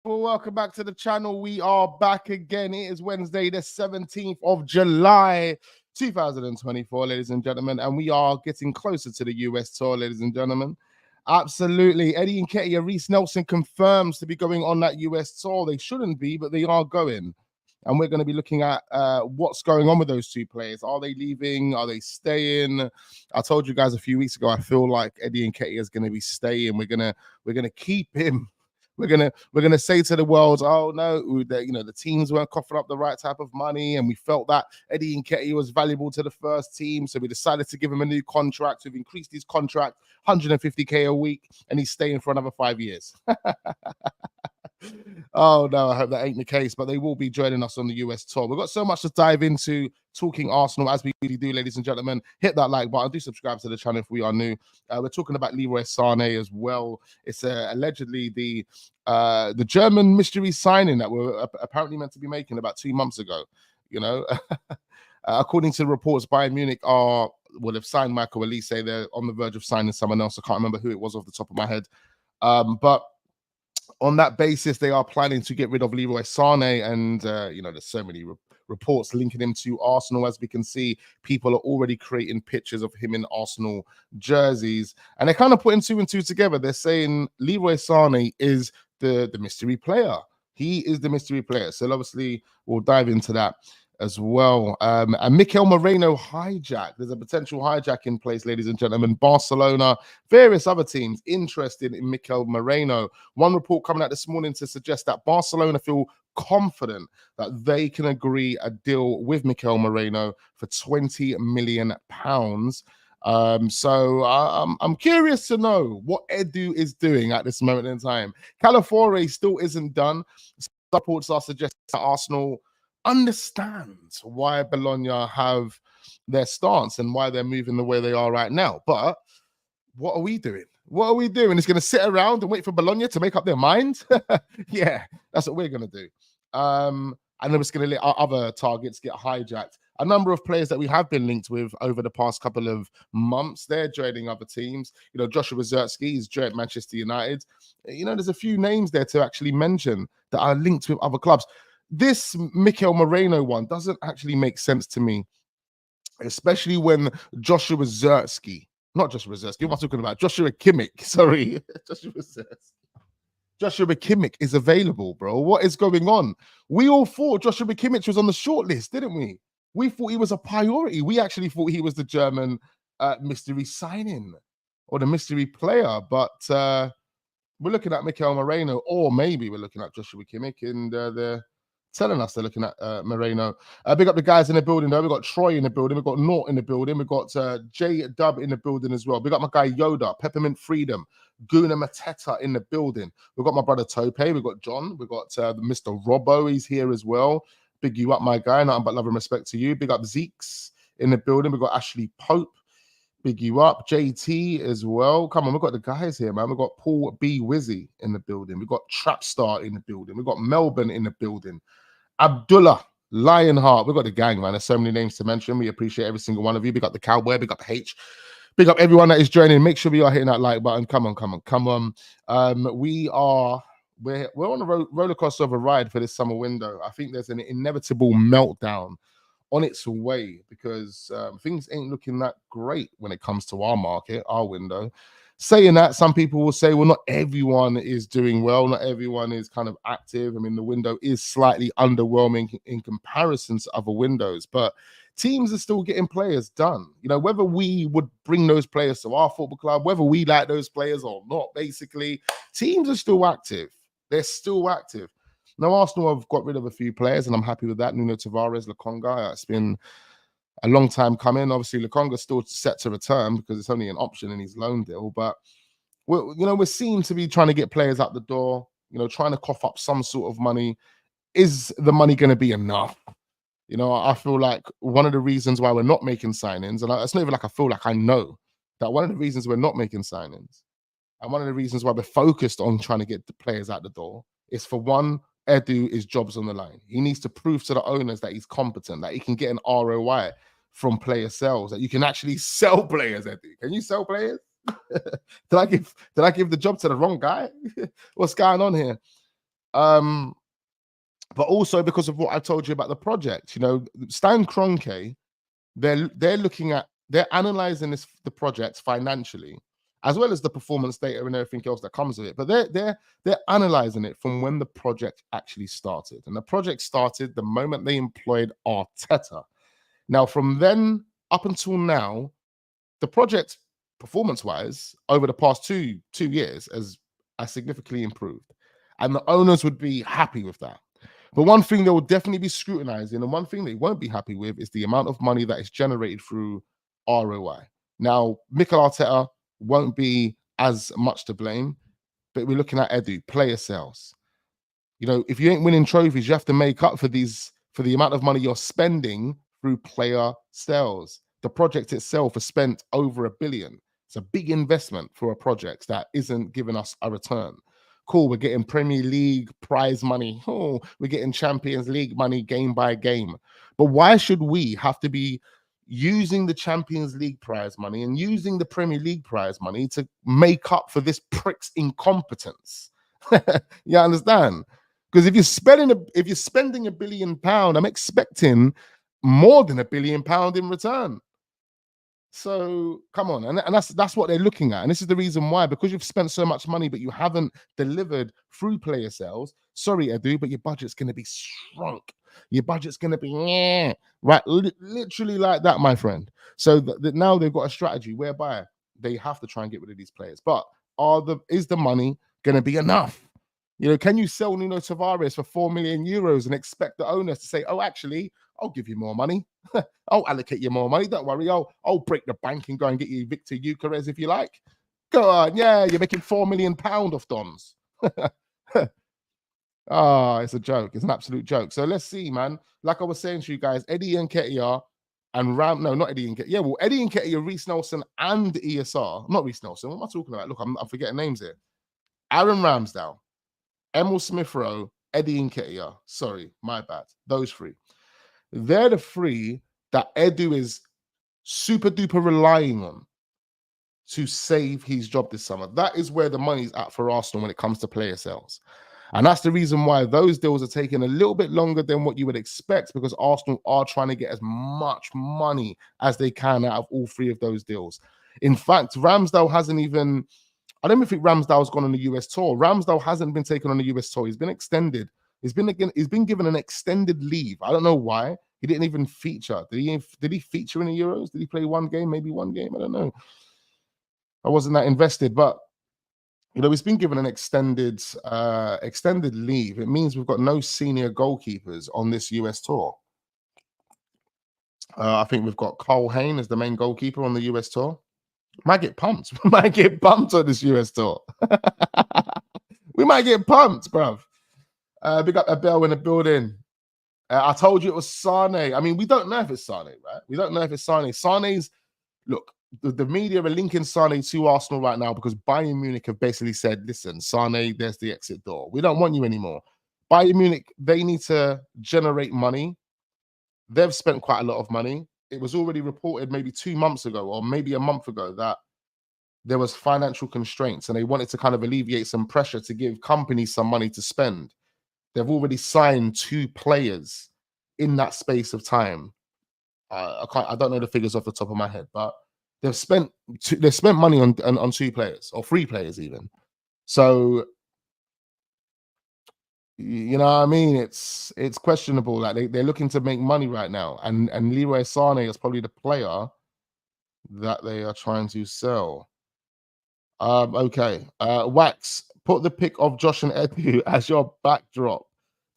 Well, welcome back to the channel. We are back again. It is Wednesday, the 17th of July, 2024, ladies and gentlemen, and we are getting closer to the US tour, ladies and gentlemen. Absolutely. Eddie Nketiah, Reece Nelson confirms to be going on that US tour. They shouldn't be, but they are going. And we're going to be looking at what's going on with those two players. Are they leaving? Are they staying? I told you guys a few weeks ago, I feel like Eddie Nketiah is going to be staying. We're gonna keep him. We're gonna say to the world, oh no, the teams weren't coughing up the right type of money, and we felt that Eddie Nketiah was valuable to the first team, so we decided to give him a new contract. We've increased his contract 150k a week, and he's staying for another 5 years. Oh no, I hope that ain't the case, but they will be joining us on the US tour. We've got so much to dive into talking Arsenal, as we really do, ladies and gentlemen. Hit that like button, do subscribe to the channel if we are new. We're talking about Leroy Sane as well. It's allegedly the German mystery signing that we're apparently meant to be making about 2 months ago. According to the reports, Bayern Munich would have signed Michael Elise. They're on the verge of signing someone else. I can't remember who it was off the top of my head, but on that basis, they are planning to get rid of Leroy Sane, and there's so many reports linking him to Arsenal. As we can see, people are already creating pictures of him in Arsenal jerseys, and they're kind of putting two and two together. They're saying Leroy Sane is the mystery player. He is the mystery player. So obviously, we'll dive into that as well. And Mikel Merino hijack. There's a potential hijack in place, ladies and gentlemen. Barcelona, various other teams interested in Mikel Merino. One report coming out this morning to suggest that Barcelona feel confident that they can agree a deal with Mikel Merino for £20 million. So I'm curious to know what Edu is doing at this moment in time. Calafiore still isn't done. Some reports are suggesting that Arsenal understands why Bologna have their stance and why they're moving the way they are right now. But what are we doing? What are we doing? It's going to sit around and wait for Bologna to make up their mind? Yeah, that's what we're going to do. And then we're just going to let our other targets get hijacked. A number of players that we have been linked with over the past couple of months, they're joining other teams. Joshua Zertsky is joined Manchester United. There's a few names there to actually mention that are linked with other clubs. This Mikel Merino one doesn't actually make sense to me, especially when Joshua Zertsky, not Joshua Zertsky, what am I talking about? Joshua Kimmich, sorry. Joshua Kimmich is available, bro. What is going on? We all thought Joshua Kimmich was on the shortlist, didn't we? We thought he was a priority. We actually thought he was the German mystery signing or the mystery player, but we're looking at Mikel Merino, or maybe we're looking at Joshua Kimmich, and they're telling us they're looking at Merino. Big up the guys in the building, though. We've got Troy in the building. We've got Nort in the building. We've got J Dub in the building as well. Big up my guy Yoda, Peppermint Freedom, Guna Mateta in the building. We've got my brother Tope. We've got John. We've got Mr. Robbo. He's here as well. Big you up, my guy. Nothing but love and respect to you. Big up Zeeks in the building. We've got Ashley Pope. Big you up. JT as well. Come on, we've got the guys here, man. We've got Paul B. Wizzy in the building. We've got Trapstar in the building. We've got Melbourne in the building. Abdullah, Lionheart. We've got the gang, man. There's so many names to mention. We appreciate every single one of you. Big up the Cowboy, big up the H. Big up everyone that is joining. Make sure we are hitting that like button. Come on. We're on a roller coaster of a ride for this summer window. I think there's an inevitable meltdown on its way because things ain't looking that great when it comes to our market, our window. Saying that, some people will say, well, not everyone is doing well. Not everyone is kind of active. I mean, the window is slightly underwhelming in comparison to other windows, but teams are still getting players done. Whether we would bring those players to our football club, whether we like those players or not, basically, teams are still active. They're still active. Now, Arsenal have got rid of a few players, and I'm happy with that. Nuno Tavares, Lokonga, it's been a long time coming. Obviously, Lokonga's still set to return because it's only an option in his loan deal. But we're seen to be trying to get players out the door. Trying to cough up some sort of money. Is the money going to be enough? I feel like one of the reasons why we're not making signings, and it's not even like I feel like I know that one of the reasons we're not making signings, and one of the reasons why we're focused on trying to get the players out the door is, for one, Edu is jobs on the line. He needs to prove to the owners that he's competent, that he can get an ROI from player sales, that you can actually sell players, Edu. Can you sell players? Did I give the job to the wrong guy? What's going on here? But also because of what I told you about the project. You know, Stan Kroenke, they're analyzing the project financially, as well as the performance data and everything else that comes with it. But they're analyzing it from when the project actually started. And the project started the moment they employed Arteta. Now, from then up until now, the project, performance-wise, over the past two years, has significantly improved. And the owners would be happy with that. But one thing they will definitely be scrutinizing, and one thing they won't be happy with, is the amount of money that is generated through ROI. Now, Mikel Arteta won't be as much to blame, but we're looking at Edu, player sales. You know, if you ain't winning trophies, you have to make up for the amount of money you're spending through player sales. The project itself has spent over $1 billion. It's a big investment for a project that isn't giving us a return. Cool, we're getting Premier League prize money. Oh, we're getting Champions League money game by game. But why should we have to be using the Champions League prize money and using the Premier League prize money to make up for this prick's incompetence? You understand? Because if you're spending £1 billion, I'm expecting more than £1 billion in return. So come on, and that's what they're looking at, and this is the reason why, because you've spent so much money but you haven't delivered through player sales. Sorry, Edu, but your budget's going to be shrunk. Your budget's going to be right, literally like that, my friend. So now they've got a strategy whereby they have to try and get rid of these players. But is the money going to be enough? You know, can you sell Nuno Tavares for €4 million and expect the owners to say, "Oh, actually, I'll give you more money. I'll allocate you more money. Don't worry. I'll break the bank and go and get you Victor Gyökeres if you like. Go on. Yeah, you're making £4 million off Dons." It's a joke. It's an absolute joke. So let's see, man. Like I was saying to you guys, Eddie Nketiah and not Eddie Nketiah. Yeah, well, Eddie Nketiah, Reece Nelson, and ESR. Not Reece Nelson. What am I talking about? Look, I'm forgetting names here. Aaron Ramsdale, Emil Smith-Rowe, Eddie Nketiah. Sorry, my bad. Those three. They're the three that Edu is super duper relying on to save his job this summer. That is where the money's at for Arsenal when it comes to player sales. And that's the reason why those deals are taking a little bit longer than what you would expect, because Arsenal are trying to get as much money as they can out of all three of those deals. In fact, Ramsdale hasn't even... I don't even think Ramsdale's gone on the US tour. Ramsdale hasn't been taken on the US tour. He's been extended. He's been given an extended leave. I don't know why. He didn't even feature. Did he feature in the Euros? Did he play one game? Maybe one game? I don't know. I wasn't that invested, but you know, he's been given an extended leave. It means we've got no senior goalkeepers on this US tour. I think we've got Cole Hayne as the main goalkeeper on the US tour. Might get pumped. We might get pumped on this US tour. We might get pumped, bruv. Big up a bell in the building. I told you it was Sane. I mean, we don't know if it's Sane, right? We don't know if it's Sane. Sane's, look, the media are linking Sane to Arsenal right now because Bayern Munich have basically said, listen, Sane, there's the exit door. We don't want you anymore. Bayern Munich, they need to generate money. They've spent quite a lot of money. It was already reported maybe 2 months ago or maybe a month ago that there was financial constraints and they wanted to kind of alleviate some pressure to give companies some money to spend. They've already signed 2 players in that space of time. I don't know the figures off the top of my head, but they've spent money on 2 players or 3 players even. So you know what I mean? It's questionable. Like they're looking to make money right now, and Leroy Sane is probably the player that they are trying to sell. Okay. Wax, put the pic of Josh and Edu as your backdrop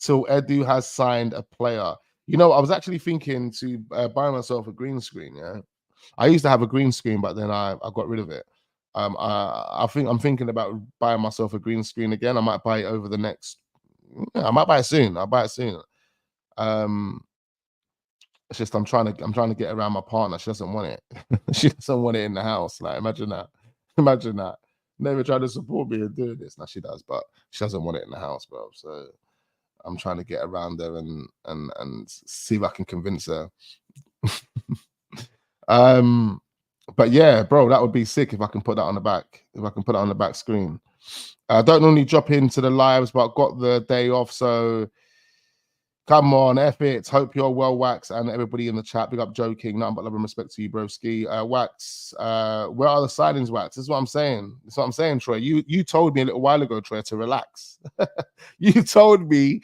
till Edu has signed a player. You know, I was actually thinking to buy myself a green screen. Yeah, I used to have a green screen, but then I got rid of it. I think I'm thinking about buying myself a green screen again. I might buy it over the next. I might buy it soon. I'll buy it soon. It's just I'm trying to get around my partner. She doesn't want it. She doesn't want it in the house. Like imagine that. Imagine that. Never tried to support me in doing this. Now she does, but she doesn't want it in the house, bro. So I'm trying to get around her and see if I can convince her. But yeah, bro, that would be sick if I can put that on the back. If I can put it on the back screen. I don't normally drop into the lives, but got the day off, so come on, F it. Hope you're well, Wax, and everybody in the chat. Big up Joking. Nothing but love and respect to you, broski. Wax, where are the signings, Wax? This is what I'm saying. This is what I'm saying, Troy. You told me a little while ago, Troy, to relax. you told me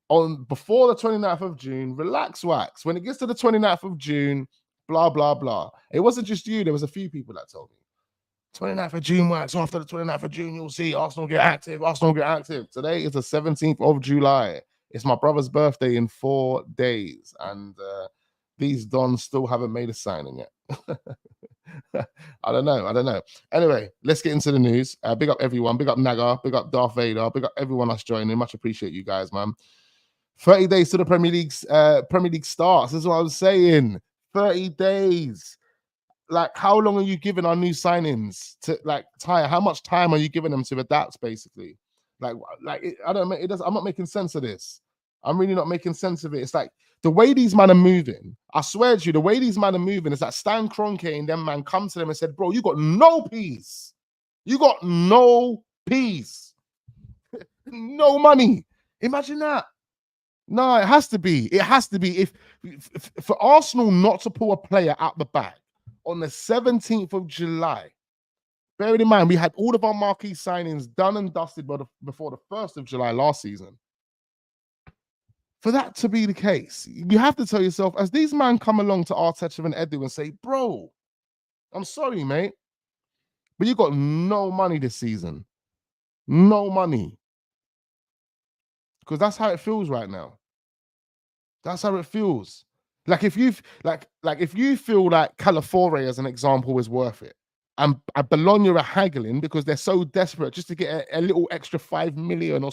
on before the 29th of June, relax, Wax. When it gets to the 29th of June, blah, blah, blah. It wasn't just you. There was a few people that told me. 29th of June, Wax. After the 29th of June, you'll see Arsenal get active. Arsenal get active. Today is the 17th of July. It's my brother's birthday in 4 days, and these dons still haven't made a signing yet. I don't know. Anyway, let's get into the news. Big up everyone. Big up Naga. Big up Darth Vader. Big up everyone that's joining. Much appreciate you guys, man. 30 days to the Premier League starts. This is what I was saying. 30 days. Like, how long are you giving our new signings to, like, Tyre? How much time are you giving them to adapt, basically? I don't. It does. I'm not making sense of this. I'm really not making sense of it. It's like the way these men are moving. I swear to you, the way these men are moving is that Stan Kroenke and them man come to them and said, "Bro, you got no peace. You got no peace, no money." Imagine that. No, it has to be. It has to be. If for Arsenal not to pull a player out the bag on the 17th of July, bearing in mind we had all of our marquee signings done and dusted before the 1st of July last season. For that to be the case, you have to tell yourself, as these men come along to Arteta and Edu and say, "Bro, I'm sorry, mate, but you got no money this season. No money." Because that's how it feels right now. That's how it feels. Like if you if you feel like Calafiore, as an example, is worth it, and Bologna are haggling because they're so desperate just to get a little extra 5 million or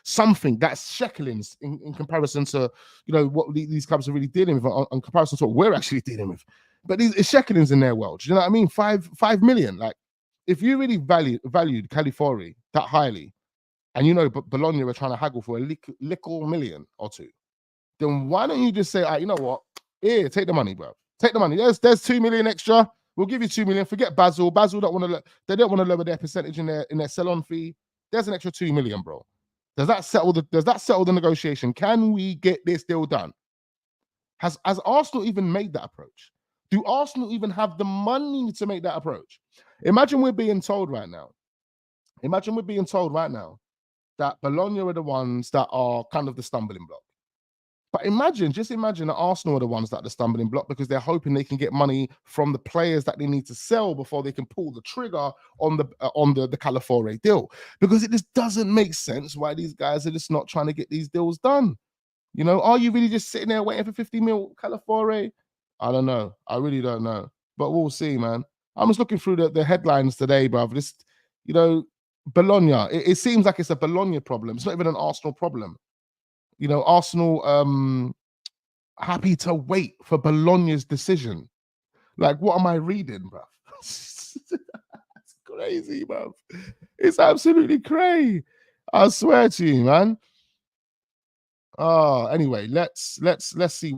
something that's shekels in comparison to, you know, what these clubs are really dealing with, in comparison to what we're actually dealing with. But it's shekels in their world. Do you know what I mean? 5 million. Like, if you really valued Calafiore that highly, and you know Bologna are trying to haggle for a little million or two, then why don't you just say, you know what? Here, take the money, bro. Take the money. There's 2 million extra. We'll give you 2 million. Forget Basel. Basel don't want to. They don't want to lower their percentage in their sell-on fee. There's an extra 2 million, bro. Does that settle the negotiation? Can we get this deal done? Has Arsenal even made that approach? Do Arsenal even have the money to make that approach? Imagine we're being told right now. That Bologna are the ones that are kind of the stumbling block. But just imagine that Arsenal are the ones that are the stumbling block, because they're hoping they can get money from the players that they need to sell before they can pull the trigger on the Calafiore deal. Because it just doesn't make sense why these guys are just not trying to get these deals done. You know, are you really just sitting there waiting for 50 mil Calafiore? I don't know. I really don't know. But we'll see, man. I'm just looking through the headlines today, bruv. Just, you know, Bologna. It seems like it's a Bologna problem. It's not even an Arsenal problem. You know, Arsenal happy to wait for Bologna's decision. Like, what am I reading, bruv? It's crazy, bruv. It's absolutely crazy. I swear to you, man. Oh, anyway, let's see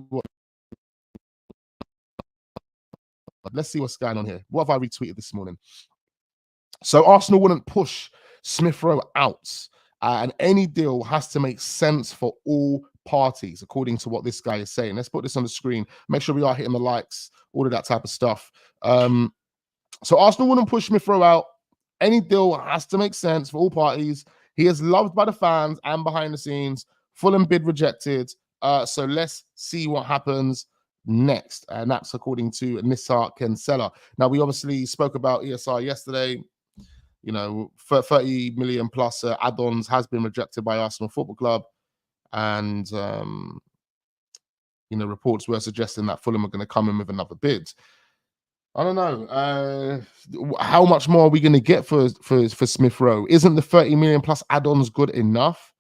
what's going on here. What have I retweeted this morning? So Arsenal wouldn't push Smith Rowe out. And any deal has to make sense for all parties, according to what this guy is saying. Let's put this on the screen. Make sure we are hitting the likes, all of that type of stuff. So Arsenal wouldn't push Smith Rowe out. Any deal has to make sense for all parties. He is loved by the fans and behind the scenes. Fulham bid rejected. So let's see what happens next. And that's according to Nissa Kinsella. Now, we obviously spoke about ESR yesterday. You know, 30 million plus add-ons has been rejected by Arsenal Football Club. And, you know, reports were suggesting that Fulham are going to come in with another bid. I don't know. How much more are we going to get for Smith Rowe? Isn't the 30 million plus add-ons good enough?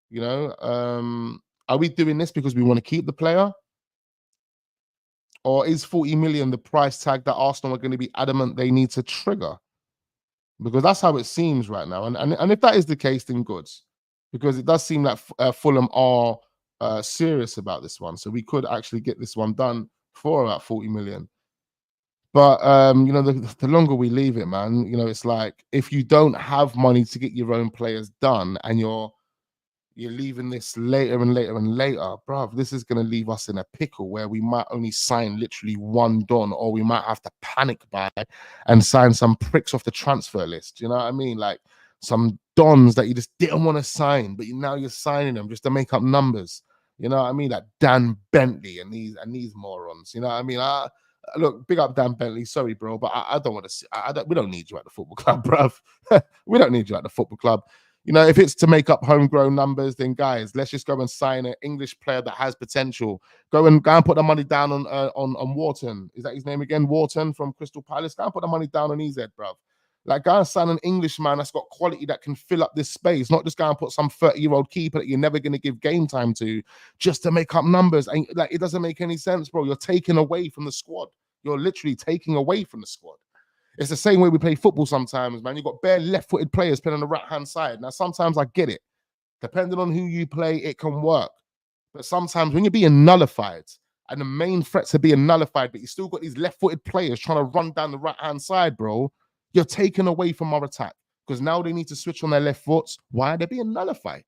You know, are we doing this because we want to keep the player? Or is 40 million the price tag that Arsenal are going to be adamant they need to trigger? Because that's how it seems right now. And if that is the case, then good. Because it does seem like Fulham are serious about this one. So we could actually get this one done for about 40 million. But the longer we leave it, man, it's like if you don't have money to get your own players done, and you're leaving this later and later and later, bruv, this is going to leave us in a pickle where we might only sign literally one don, or we might have to panic buy and sign some pricks off the transfer list. You know what I mean? Like some dons that you just didn't want to sign, but now you're signing them just to make up numbers. You know what I mean? Like Dan Bentley and these morons. You know what I mean? Look, big up Dan Bentley. Sorry, bro, but I don't want to see. We don't need you at the football club, bruv. We don't need you at the football club. If it's to make up homegrown numbers, then guys, let's just go and sign an English player that has potential. Go and put the money down on Wharton. Is that his name again? Wharton from Crystal Palace. Go and put the money down on EZ, bruv. Like, go and sign an Englishman that's got quality that can fill up this space, not just go and put some 30-year-old keeper that you're never going to give game time to just to make up numbers. And like, it doesn't make any sense, bro. You're taking away from the squad. You're literally taking away from the squad. It's the same way we play football sometimes, man. You've got bare left-footed players playing on the right-hand side. Now, sometimes I get it. Depending on who you play, it can work. But sometimes when you're being nullified, and the main threats are being nullified, but you still got these left-footed players trying to run down the right-hand side, bro, you're taken away from our attack. Because now they need to switch on their left foots. Why are they being nullified?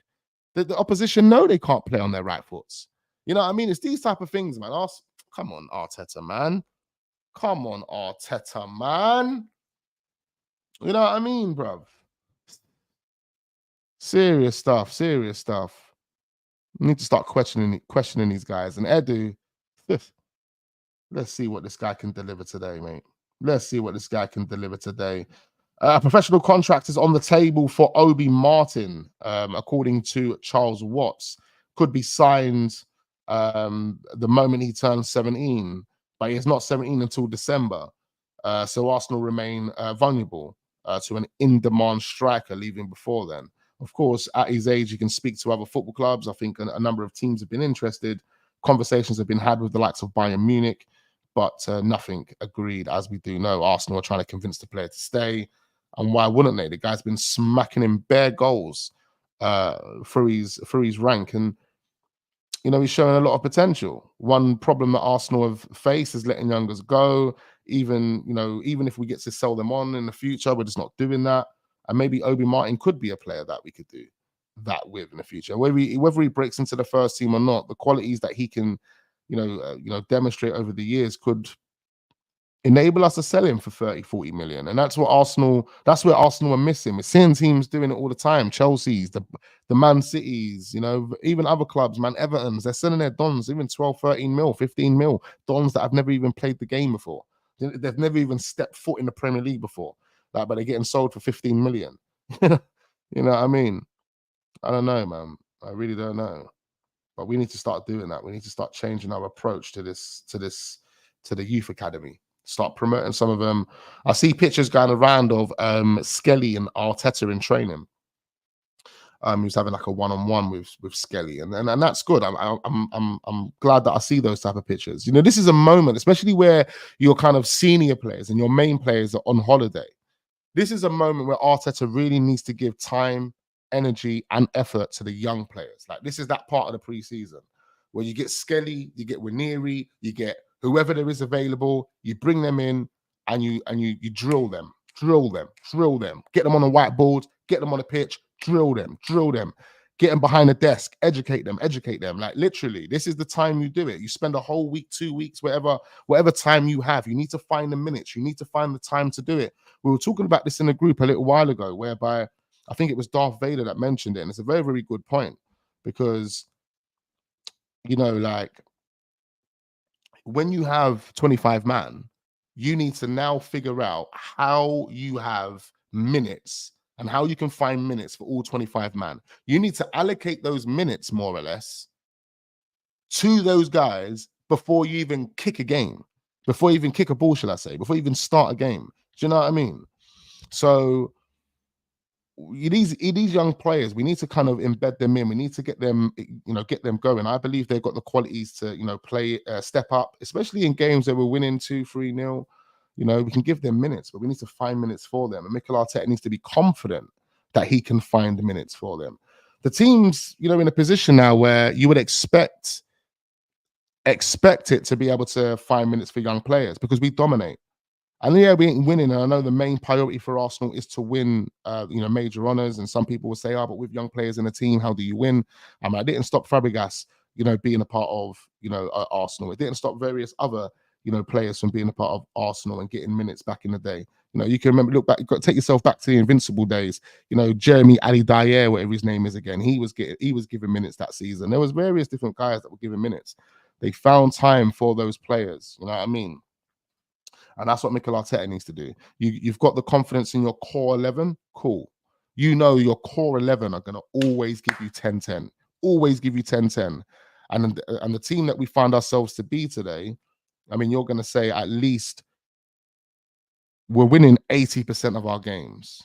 The opposition know they can't play on their right foots. You know what I mean? It's these type of things, man. Come on, Arteta, man. Come on, Arteta, man. You know what I mean, bruv? Serious stuff, serious stuff. We need to start questioning these guys. And Edu, let's see what this guy can deliver today, mate. Let's see what this guy can deliver today. A professional contract is on the table for Obi Martin, according to Charles Watts. Could be signed the moment he turns 17, but he's not 17 until December. So Arsenal remain vulnerable to an in-demand striker leaving before then. Of course, at his age, he can speak to other football clubs. I think a number of teams have been interested. Conversations have been had with the likes of Bayern Munich, but nothing agreed. As we do know, Arsenal are trying to convince the player to stay. And why wouldn't they? The guy's been smacking in bare goals through his rank. And, he's showing a lot of potential. One problem that Arsenal have faced is letting youngers go. Even if we get to sell them on in the future, we're just not doing that. And maybe Obi Martin could be a player that we could do that with in the future. Whether he breaks into the first team or not, the qualities that he can, demonstrate over the years could enable us to sell him for 30, 40 million. And that's where Arsenal are missing. We're seeing teams doing it all the time. Chelsea's, the Man Cities, even other clubs, man, Everton's, they're selling their dons, even 12, 13 mil, 15 mil, dons that have never even played the game before. They've never even stepped foot in the Premier League before. But they're getting sold for 15 million. You know what I mean? I don't know, man. I really don't know. But we need to start doing that. We need to start changing our approach to the youth academy. Start promoting some of them. I see pictures going around of Skelly and Arteta in training. Who's having like a one-on-one with Skelly, and that's good. I'm glad that I see those type of pictures. This is a moment, especially where your kind of senior players and your main players are on holiday. This is a moment where Arteta really needs to give time, energy, and effort to the young players. Like, this is that part of the preseason where you get Skelly, you get Ranieri, you get whoever there is available, you bring them in and you drill them, get them on a whiteboard, get them on a pitch, drill them, get them behind the desk, educate them. Like, literally, this is the time you do it. You spend a whole week, 2 weeks, whatever time you have. You need to find the minutes. You need to find the time to do it. We were talking about this in a group a little while ago, whereby I think it was Darth Vader that mentioned it. And it's a very, very good point because, like, when you have 25 man, you need to now figure out how you have minutes and how you can find minutes for all 25 man. You need to allocate those minutes more or less to those guys before you even kick a game, before you even kick a ball, shall I say, before you even start a game. Do you know what I mean? So these young players, we need to kind of embed them in. We need to get them going. I believe they've got the qualities to, play, step up, especially in games that we're winning 2-3-0. We can give them minutes, but we need to find minutes for them. And Mikel Arteta needs to be confident that he can find minutes for them. The team's, in a position now where you would expect it to be able to find minutes for young players because we dominate. And yeah, we ain't winning. And I know the main priority for Arsenal is to win, major honours. And some people will say, "Oh, but with young players in the team, how do you win?" I mean, I didn't stop Fabregas, being a part of, Arsenal. It didn't stop various other, players from being a part of Arsenal and getting minutes back in the day. You can remember, look back, take yourself back to the Invincible days. Jeremy Ali Dyer, whatever his name is again, he was given minutes that season. There was various different guys that were given minutes. They found time for those players. You know what I mean? And that's what Mikel Arteta needs to do. You've got the confidence in your core 11. Cool. Your core 11 are going to always give you 10-10. Always give you 10-10. And the team that we find ourselves to be today, I mean, you're going to say at least we're winning 80% of our games.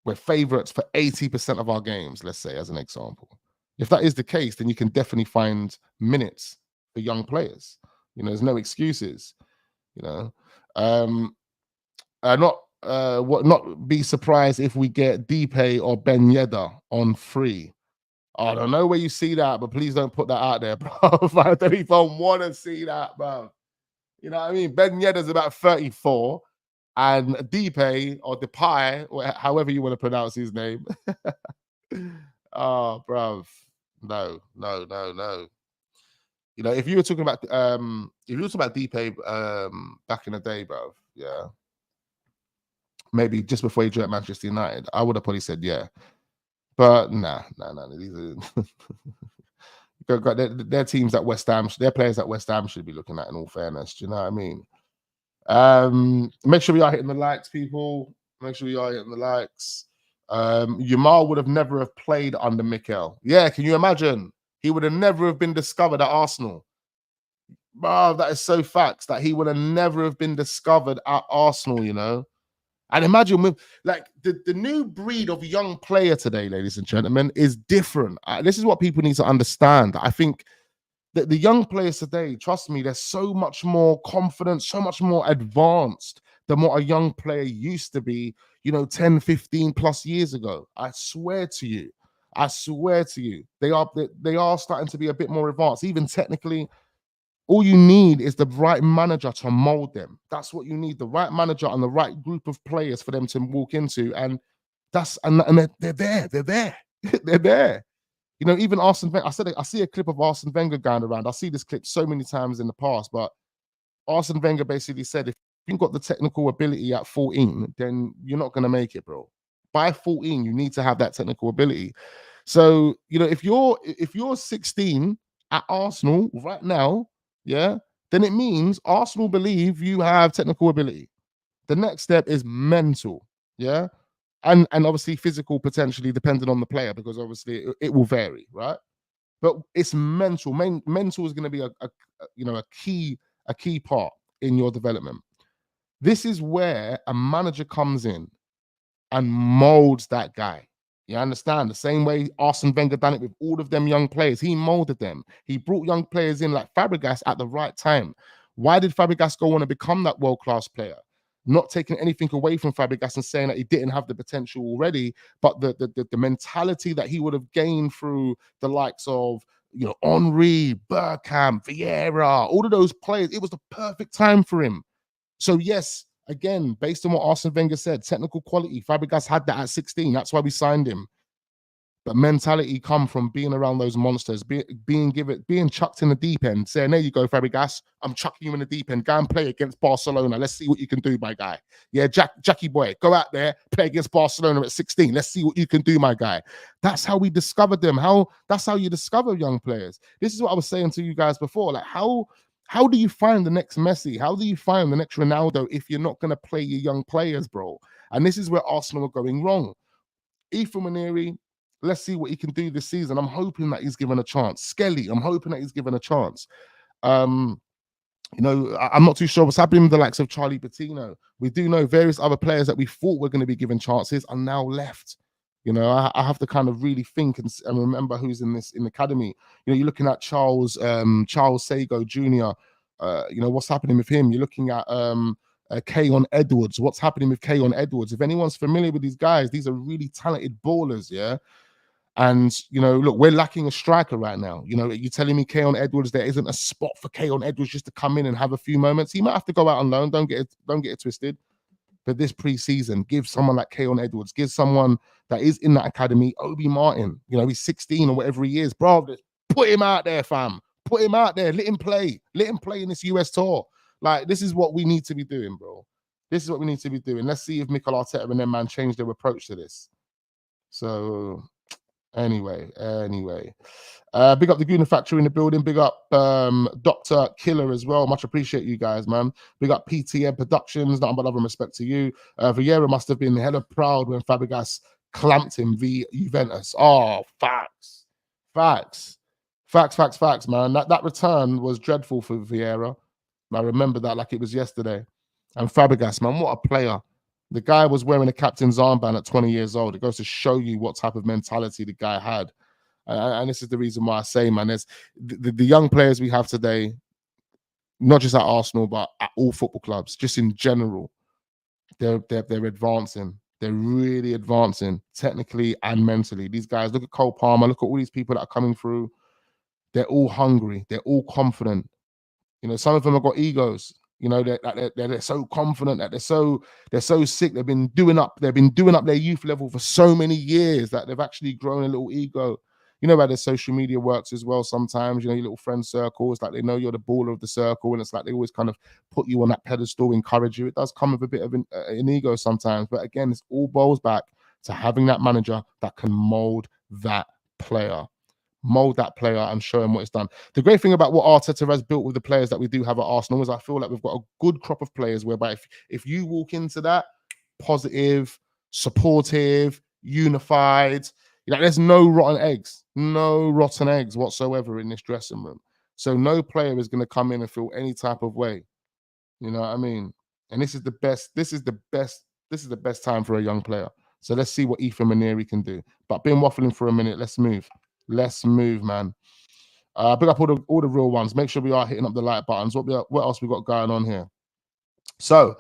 We're favourites for 80% of our games, let's say, as an example. If that is the case, then you can definitely find minutes for young players. There's no excuses. Not be surprised if we get Dipe or Ben Yedder on free. I don't know where you see that, but please don't put that out there, bro. I don't even want to see that, bro. You know what I mean? Ben Yedder's about 34, and Dipe or Depay, or however you want to pronounce his name. Oh, bro. No. If you were talking about Dipe back in the day, bro, yeah, maybe just before he joined Manchester United, I would have probably said yeah. But nah. These are their teams at West Ham, their players at West Ham should be looking at, in all fairness. Do you know what I mean? Make sure we are hitting the likes, people. Make sure we are hitting the likes. Yamal would have never have played under Mikel. Yeah, can you imagine? He would have never have been discovered at Arsenal. Bro, that is so facts that he would have never have been discovered at Arsenal, And imagine with the new breed of young player today, ladies and gentlemen, is different. This is what people need to understand. I think that the young players today, trust me, they're so much more confident, so much more advanced than what a young player used to be, 10, 15 plus years ago. I swear to you. They are starting to be a bit more advanced, even technically. All you need is the right manager to mold them. That's what you need, the right manager and the right group of players for them to walk into. And they're there. They're there. Even Arsene Wenger, I see a clip of Arsene Wenger going around. I see this clip so many times in the past, but Arsene Wenger basically said, if you've got the technical ability at 14, then you're not going to make it, bro. By 14, you need to have that technical ability. So, if you're 16 at Arsenal right now, yeah, then it means Arsenal believe you have technical ability. The next step is mental, yeah, and obviously physical, potentially depending on the player, because obviously it will vary, right? But it's mental. Mental is going to be a key part in your development. This is where a manager comes in and molds that guy. You understand? The same way Arsene Wenger done it with all of them young players. He molded them. He brought young players in like Fabregas at the right time. Why did Fabregas go on to become that world-class player? Not taking anything away from Fabregas and saying that he didn't have the potential already, but the mentality that he would have gained through the likes of, Henry, Bergkamp, Vieira, all of those players, it was the perfect time for him. So yes, again, based on what Arsene Wenger said, technical quality, Fabregas had that at 16. That's why we signed him. But mentality come from being around those monsters, being chucked in the deep end, saying, there you go, Fabregas, I'm chucking you in the deep end. Go and play against Barcelona. Let's see what you can do, my guy. Yeah, Jackie boy, go out there, play against Barcelona at 16. Let's see what you can do, my guy. That's how we discovered them. That's how you discover young players. This is what I was saying to you guys before. Like, how do you find the next Messi? How do you find the next Ronaldo if you're not going to play your young players, bro? And this is where Arsenal are going wrong. Ethan Maneri, let's see what he can do this season. I'm hoping that he's given a chance. Skelly, I'm hoping that he's given a chance. I'm not too sure what's happening with the likes of Charlie Patino. We do know various other players that we thought were going to be given chances are now left. I have to kind of really think and remember who's in the academy. You're looking at Charles Sago Jr. What's happening with him? You're looking at Keon Edwards. What's happening with Keon Edwards? If anyone's familiar with these guys, these are really talented ballers, yeah? And, look, we're lacking a striker right now. You're telling me Keon Edwards, there isn't a spot for Keon Edwards just to come in and have a few moments. He might have to go out on loan. Don't get it twisted. But this preseason, give someone like Keon Edwards, give someone that is in that academy, Obi Martin. He's 16 or whatever he is. Bro, put him out there, fam. Put him out there. Let him play. Let him play in this US tour. Like, this is what we need to be doing, bro. This is what we need to be doing. Let's see if Mikel Arteta and them man change their approach to this. So, anyway. Big up the Gooner Factory in the building. Big up Dr. Killer as well. Much appreciate you guys, man. Big up PTM Productions. Nothing but love and respect to you. Vieira must have been hella proud when Fabregas clamped him v Juventus. Oh, facts, man. That return was dreadful for Vieira. I remember that like it was yesterday. And Fabregas, man, what a player. The guy was wearing a captain's armband at 20 years old. It goes to show you what type of mentality the guy had. And this is the reason why I say, man, there's the young players we have today, not just at Arsenal, but at all football clubs, just in general, they're advancing. They're really advancing technically and mentally. These guys, look at Cole Palmer, look at all these people that are coming through. They're all hungry. They're all confident. Some of them have got egos. They're so confident that they're so sick. They've been doing up their youth level for so many years that they've actually grown a little ego. How their social media works as well sometimes, your little friend circle. It's like they know you're the baller of the circle, and it's like they always kind of put you on that pedestal, encourage you. It does come with a bit of an ego sometimes. But again, it's all boils back to having that manager that can mold that player. And show him what it's done. The great thing about what Arteta has built with the players that we do have at Arsenal is I feel like we've got a good crop of players whereby if you walk into that positive, supportive, unified, there's no rotten eggs whatsoever in this dressing room. So no player is going to come in and feel any type of way. You know what I mean? And this is the best time for a young player. So let's see what Ethan Maneri can do. But been waffling for a minute. Let's move, man. Big up all the real ones. Make sure we are hitting up the like buttons. What else we got going on here? So,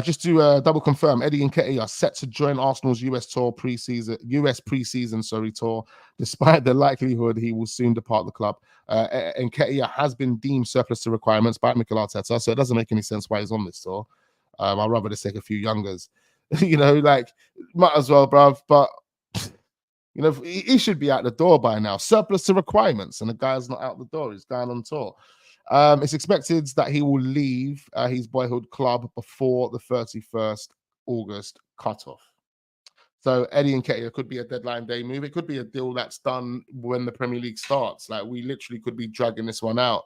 just to double confirm, Eddie Nketiah are set to join Arsenal's US preseason tour, despite the likelihood he will soon depart the club. Nketiah has been deemed surplus to requirements by Mikel Arteta, so it doesn't make any sense why he's on this tour. I'd rather just take a few youngers, might as well, bruv. But he should be out the door by now. Surplus to requirements, and the guy's not out the door. He's going on tour. It's expected that he will leave his boyhood club before the 31st August cutoff. So Eddie Nketiah could be a deadline day move. It could be a deal that's done when the Premier League starts. Like, we literally could be dragging this one out.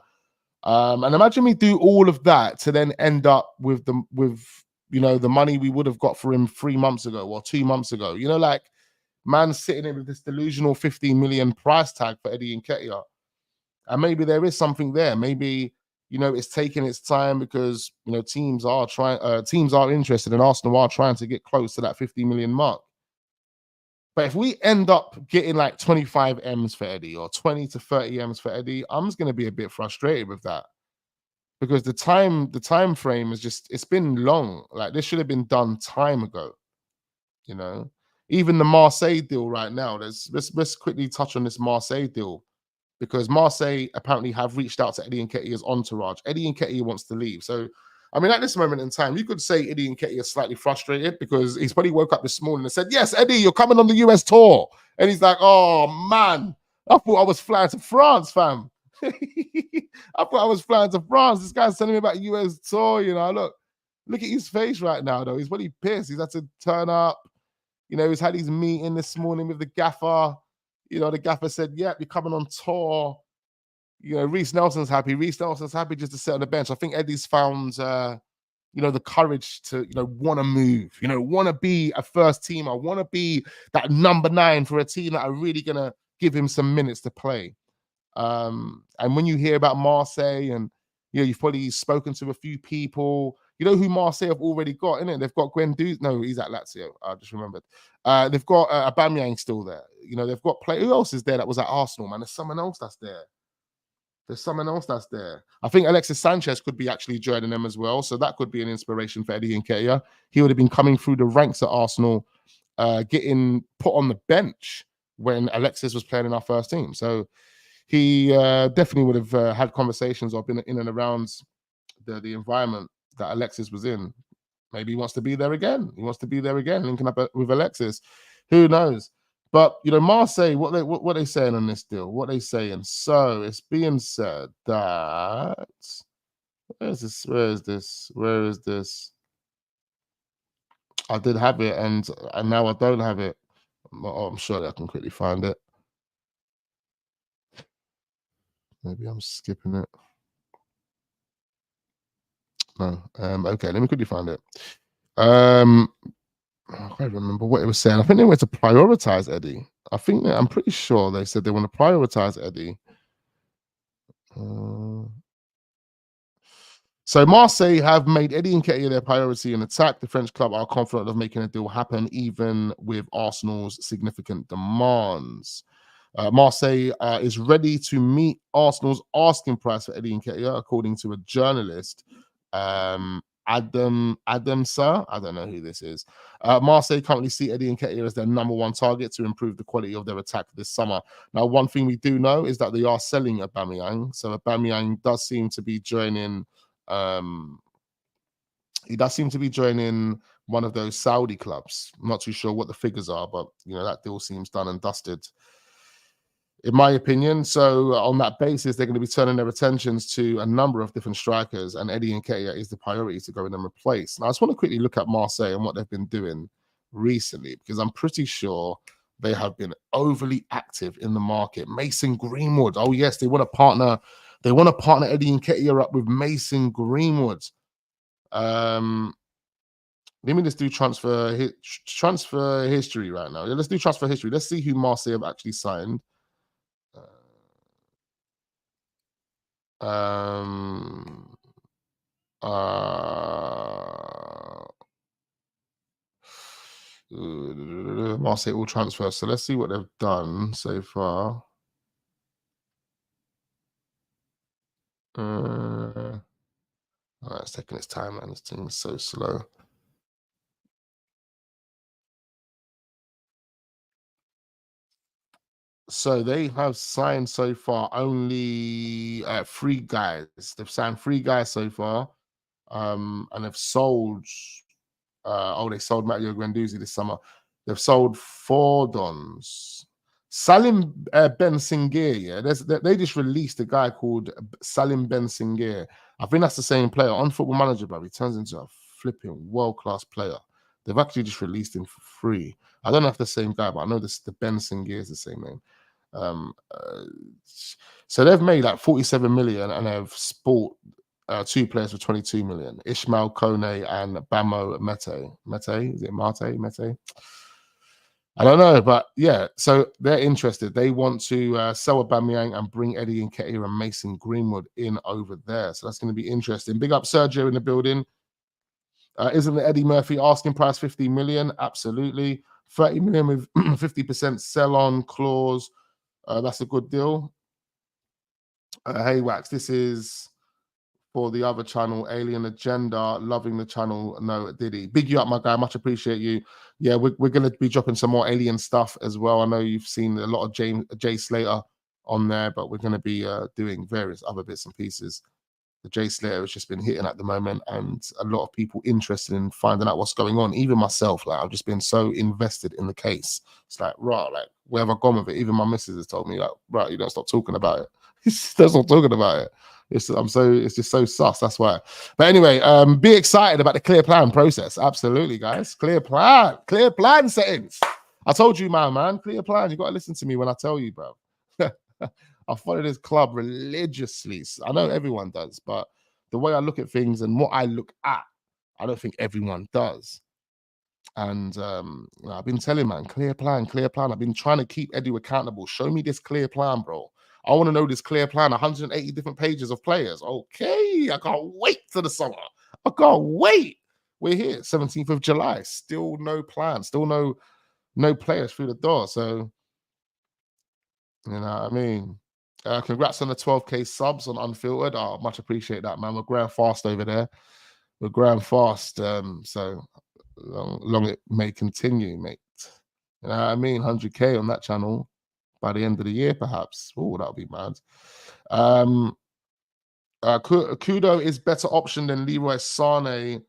And imagine we do all of that to then end up with the money we would have got for him 3 months ago or 2 months ago. Man sitting in with this delusional 15 million price tag for Eddie Nketiah. And maybe there is something there. Maybe, it's taking its time because, teams are interested, and Arsenal are trying to get close to that 50 million mark. But if we end up getting like 25 M's for Eddie or 20 to 30 M's for Eddie, I'm just going to be a bit frustrated with that. Because the time frame it's been long. Like, this should have been done time ago. Even the Marseille deal right now, let's quickly touch on this Marseille deal. Because Marseille apparently have reached out to Eddie Nketiah's entourage. Eddie Nketiah wants to leave. So, at this moment in time, you could say Eddie Nketiah is slightly frustrated because he's probably woke up this morning and said, "Yes, Eddie, you're coming on the US tour." And he's like, "Oh, man, I thought I was flying to France, fam." I thought I was flying to France. This guy's telling me about US tour, Look at his face right now, though. He's really pissed. He's had to turn up. He's had his meeting this morning with the gaffer. The gaffer said, "Yep, you're coming on tour." Reece Nelson's happy. Reece Nelson's happy just to sit on the bench. I think Eddie's found, the courage to, want to move. Want to be a first teamer. Want to be that number 9 for a team that are really gonna give him some minutes to play. And when you hear about Marseille, and you've probably spoken to a few people. Who Marseille have already got, innit? They've got Guendouzi. No, he's at Lazio. I just remembered. They've got Aubameyang still there. They've got play. Who else is there that was at Arsenal, man? There's someone else that's there. I think Alexis Sanchez could be actually joining them as well. So that could be an inspiration for Eddie Nketiah. He would have been coming through the ranks at Arsenal, getting put on the bench when Alexis was playing in our first team. So he definitely would have had conversations or been in and around the environment that Alexis was in. Maybe he wants to be there again. He wants to be there again, linking up with Alexis. Who knows? But Marseille, what they saying on this deal? What they saying? So it's being said that where is this? Where is this? Where is this? I did have it, and now I don't have it. I'm sure I can quickly find it. Maybe I'm skipping it. No. Okay, let me quickly find it. I can't remember what it was saying. I think they went to prioritize Eddie. I'm pretty sure they said they want to prioritize Eddie. So Marseille have made Eddie Nketiah their priority in attack. The French club are confident of making a deal happen, even with Arsenal's significant demands. Marseille is ready to meet Arsenal's asking price for Eddie Nketiah, according to a journalist. Adam Sir, I don't know who this is. Marseille currently see Eddie Nketiah as their number one target to improve the quality of their attack this summer. Now, one thing we do know is that they are selling Aubameyang. So Aubameyang does seem to be joining. He does seem to be joining one of those Saudi clubs. I'm not too sure what the figures are, but that deal seems done and dusted, in my opinion. So on that basis, they're going to be turning their attentions to a number of different strikers, and Eddie Nketiah is the priority to go in and replace. Now, I just want to quickly look at Marseille and what they've been doing recently, because I'm pretty sure they have been overly active in the market. Mason Greenwood. Oh, yes, they want to partner. They want to partner Eddie Nketiah up with Mason Greenwood. Let me just do transfer history right now. Let's do transfer history. Let's see who Marseille have actually signed. Marseille will transfer. So let's see what they've done so far. It's taking its time, man. This thing is so slow. So they have signed so far only 3 guys. They've signed 3 guys so far, and they've sold. They sold Matteo Guendouzi this summer. They've sold 4 Dons. Salim Ben Singir, yeah. They just released a guy called Salim Ben Singir. I think that's the same player on Football Manager, but he turns into a flipping world-class player. They've actually just released him for free. I don't know if the same guy, but I know the Ben Singir is the same name. So they've made like 47 million, and they've bought 2 players for 22 million. Ismail Kone and Bamo Mete. Mete? Is it Mate? Mete? I don't know, but yeah, so they're interested. They want to sell Aubameyang and bring Eddie Nketiah and Mason Greenwood in over there. So that's going to be interesting. Big up Sergio in the building. Isn't the Eddie Murphy asking price 50 million? Absolutely. 30 million with 50% sell-on clause. That's a good deal. Hey, Wax, this is for the other channel, Alien Agenda, loving the channel. No, Diddy. Big you up, my guy. Much appreciate you. Yeah, we're going to be dropping some more Alien stuff as well. I know you've seen a lot of Jay Slater on there, but we're going to be doing various other bits and pieces. The Jay Slater has just been hitting at the moment, and a lot of people interested in finding out what's going on. Even myself, like I've just been so invested in the case. It's like, right, like where have I gone with it? Even my missus has told me, like, right, you don't stop talking about it. Don't stop talking about it. It's just so sus. That's why. But anyway, be excited about the clear plan process. Absolutely, guys. Clear plan settings. I told you, man, clear plan. You got to listen to me when I tell you, bro. I follow this club religiously. I know everyone does, but the way I look at things and what I look at, I don't think everyone does. And I've been telling, man, clear plan. I've been trying to keep Eddie accountable. Show me this clear plan, bro. I want to know this clear plan. 180 different pages of players. Okay, I can't wait to the summer. I can't wait. We're here, 17th of July. Still no plan. Still no players through the door. So, you know what I mean? Congrats on the 12K subs on Unfiltered. I much appreciate that, man. We're growing fast over there. We're growing fast. So long it may continue, mate. You know what I mean? 100K on that channel by the end of the year, perhaps. Oh, that'll be mad. Kudo is better option than Leroy Sane.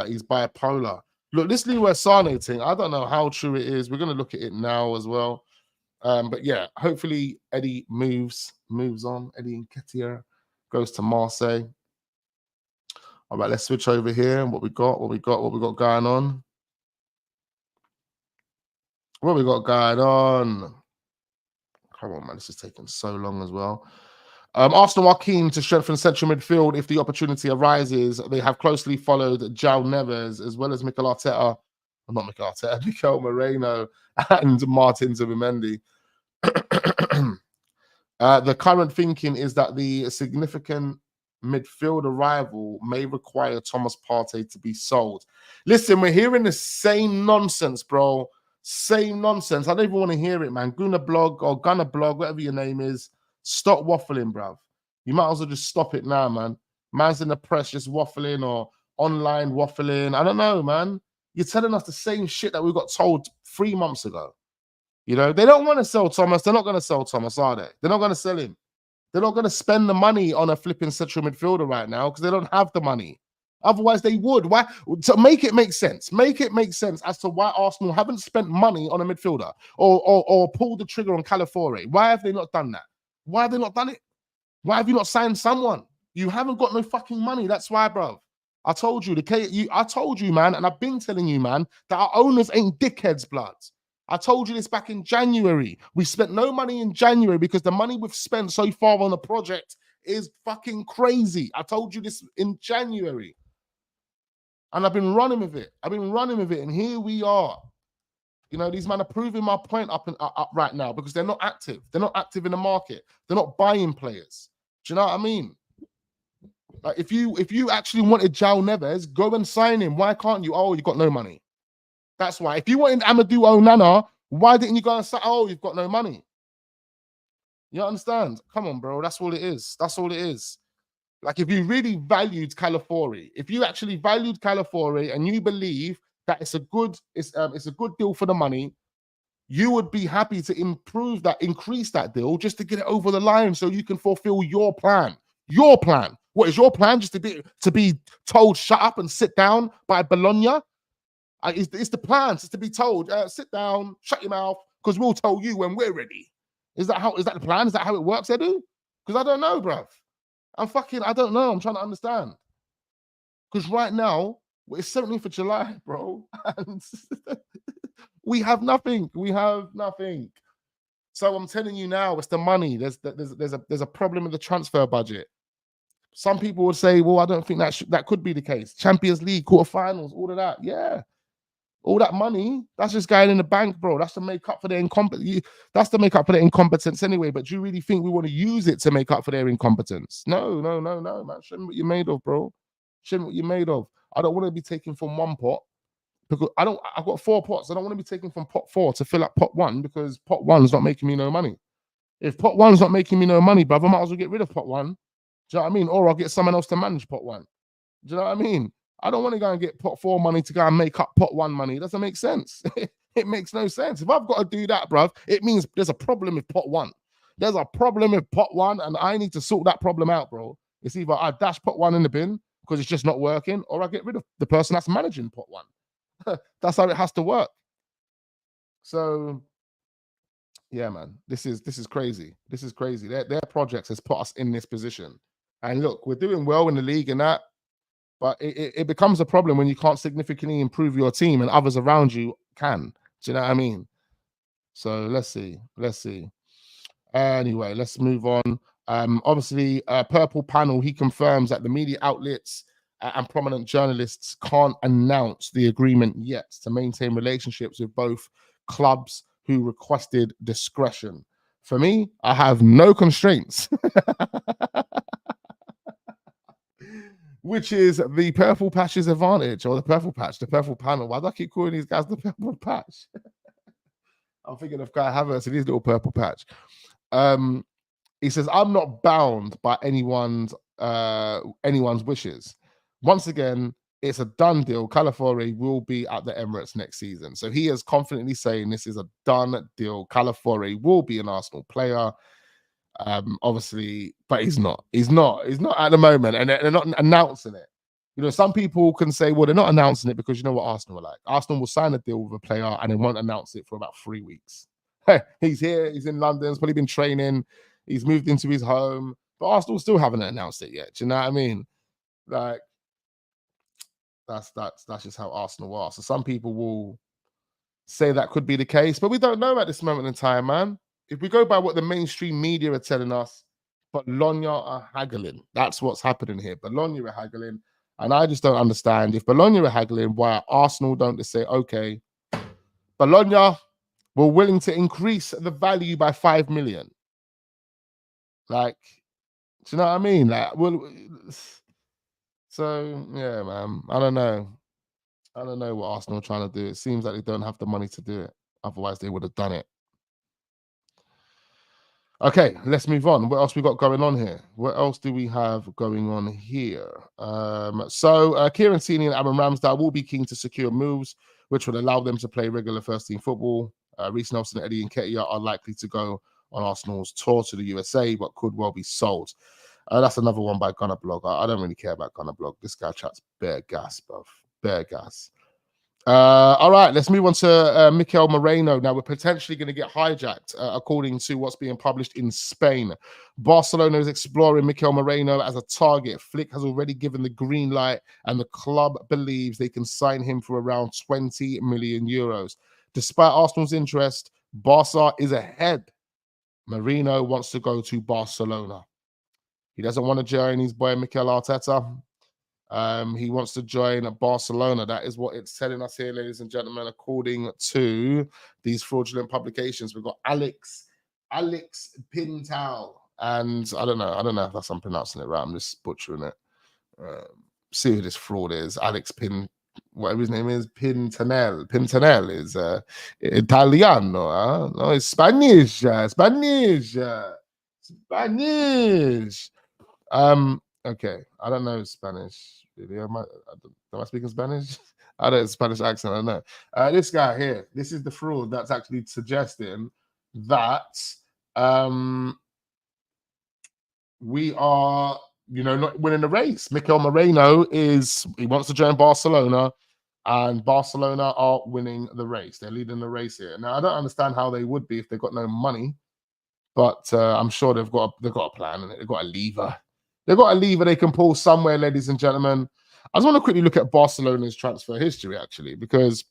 He's bipolar. Look, this Leroy Sane thing, I don't know how true it is. We're going to look at it now as well. But yeah, hopefully Eddie moves on. Eddie Nketiah goes to Marseille. All right, let's switch over here. What we got going on? What we got going on? Come on, man. This is taking so long as well. Arsenal are keen to strengthen central midfield if the opportunity arises. They have closely followed João Neves as well as Mikel Arteta. Not Mikel Arteta, Mikel Merino and Martin Zubimendi. The current thinking is that the significant midfield arrival may require Thomas Partey to be sold. Listen, we're hearing the same nonsense, bro. Same nonsense. I don't even want to hear it, man. Gunner blog or Gunner blog, whatever your name is. Stop waffling, bruv. You might as well just stop it now, man. Man's in the press just waffling or online waffling. I don't know, man. You're telling us the same shit that we got told 3 months ago. You know, they don't want to sell Thomas. They're not going to sell Thomas, are they? They're not going to sell him. They're not going to spend the money on a flipping central midfielder right now because they don't have the money. Otherwise, they would. Why? To make it make sense. Make it make sense as to why Arsenal haven't spent money on a midfielder or pulled the trigger on Calafiori. Why have they not done that? Why have they not done it? Why have you not signed someone? You haven't got no fucking money. That's why, bro. I told you, I told you, man, and I've been telling you, man, that our owners ain't dickheads, blood. I told you this back in January. We spent no money in January because the money we've spent so far on the project is fucking crazy. I told you this in January. And I've been running with it. And here we are. You know, these men are proving my point up right now because they're not active. They're not active in the market. They're not buying players. Do you know what I mean? Like if you actually wanted João Neves, go and sign him. Why can't you? Oh, you got no money. That's why. If you wanted Amadou Onana, why didn't you go and say, oh, you've got no money? You understand? Come on, bro. That's all it is. That's all it is. Like if you really valued Calafiori, if you actually valued Calafiori and you believe that it's a good deal for the money, you would be happy to increase that deal just to get it over the line so you can fulfill your plan. Your plan. What is your plan? Just to be told shut up and sit down by Bologna? It's the plan. It's to be told sit down, shut your mouth, because we'll tell you when we're ready. Is that the plan? Is that how it works, Edu? Because I don't know, bruv. I don't know. I'm trying to understand. Because right now, it's 17th of July, bro. And we have nothing. We have nothing. So I'm telling you now, it's the money. There's a problem with the transfer budget. Some people would say, well, I don't think that could be the case. Champions League, quarterfinals, all of that. Yeah. All that money, that's just going in the bank, bro. That's to make up for their incompetence. That's to make up for their incompetence anyway. But do you really think we want to use it to make up for their incompetence? No, man. Shouldn't what you're made of, bro. Shouldn't what you're made of. I don't want to be taking from one pot because I've got 4 pots. I don't want to be taking from pot 4 to fill up pot 1 because pot 1's not making me no money. If pot 1's not making me no money, brother, I might as well get rid of pot 1. Do you know what I mean? Or I'll get someone else to manage pot 1. Do you know what I mean? I don't want to go and get pot 4 money to go and make up pot 1 money. It doesn't make sense. It makes no sense. If I've got to do that, bruv, it means there's a problem with pot 1. There's a problem with pot 1, and I need to sort that problem out, bro. It's either I dash pot 1 in the bin because it's just not working, or I get rid of the person that's managing pot 1. That's how it has to work. So, yeah, man, this is crazy. This is crazy. Their projects has put us in this position. And look, we're doing well in the league and that. But it becomes a problem when you can't significantly improve your team and others around you can. Do you know what I mean? So let's see. Anyway, let's move on. Obviously, Purple Panel, he confirms that the media outlets and prominent journalists can't announce the agreement yet to maintain relationships with both clubs who requested discretion. For me, I have no constraints. Which is the purple patch's advantage, or the purple panel. Why do I keep calling these guys the purple patch? I'm thinking of Kai Havertz and his little purple patch. He says, I'm not bound by anyone's wishes. Once again, it's a done deal. Calafiore will be at the Emirates next season. So he is confidently saying this is a done deal. Calafiore will be an Arsenal player. Obviously, but he's not. He's not at the moment, and they're not announcing it. You know, some people can say, well, they're not announcing it because you know what Arsenal are like. Arsenal will sign a deal with a player and they won't announce it for about 3 weeks. He's here, he's in London, he's probably been training, he's moved into his home, but Arsenal still haven't announced it yet. Do you know what I mean? Like, that's just how Arsenal are. So some people will say that could be the case, but we don't know at this moment in time, man. If we go by what the mainstream media are telling us, Bologna are haggling. That's what's happening here. Bologna are haggling. And I just don't understand. If Bologna are haggling, why Arsenal don't just say, okay, Bologna, we're willing to increase the value by 5 million. Like, do you know what I mean? Like, so yeah, man. I don't know. I don't know what Arsenal are trying to do. It seems like they don't have the money to do it. Otherwise, they would have done it. Okay, let's move on. What else we got going on here? What else do we have going on here? Kieran Tierney and Aaron Ramsdale will be keen to secure moves, which will allow them to play regular first-team football. Reece Nelson, Eddie Nketiah are likely to go on Arsenal's tour to the USA, but could well be sold. That's another one by Gunner Blog. I don't really care about Gunner Blog. This guy chats bare gas, bruv. Bare gas. All right, let's move on to Mikel Merino. Now, we're potentially going to get hijacked, according to what's being published in Spain. Barcelona is exploring Mikel Merino as a target. Flick has already given the green light, and the club believes they can sign him for around 20 million euros. Despite Arsenal's interest, Barca is ahead. Merino wants to go to Barcelona. He doesn't want to join his boy Mikel Arteta. He wants to join Barcelona. That is what it's telling us here, ladies and gentlemen, according to these fraudulent publications. We've got Alex Pintal, and I don't know if that's I'm pronouncing it right. I'm just butchering it. See who this fraud is. Alex Pin, whatever his name is, Pintanel. Pintanel is Italiano, huh? No, it's Spanish. Spanish. Okay, I don't know Spanish. Really, am I speaking Spanish? I don't have a Spanish accent. I don't know. This guy here, this is the fraud that's actually suggesting that we are, not winning the race. Mikel Merino he wants to join Barcelona, and Barcelona are winning the race. They're leading the race here. Now, I don't understand how they would be if they've got no money, but I'm sure they've got a plan and they've got a lever. They've got a lever they can pull somewhere, ladies and gentlemen. I just want to quickly look at Barcelona's transfer history, actually, because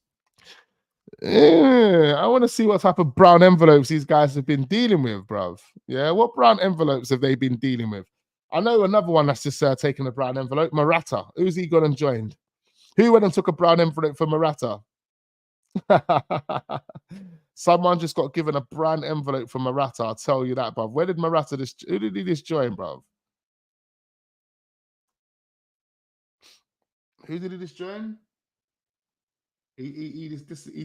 I want to see what type of brown envelopes these guys have been dealing with, bruv. Yeah, what brown envelopes have they been dealing with? I know another one that's just taken a brown envelope, Morata. Who's he gone and joined? Who went and took a brown envelope for Morata? Someone just got given a brown envelope from Morata. I'll tell you that, bruv. Who did he just join, bruv? Who did he just join? He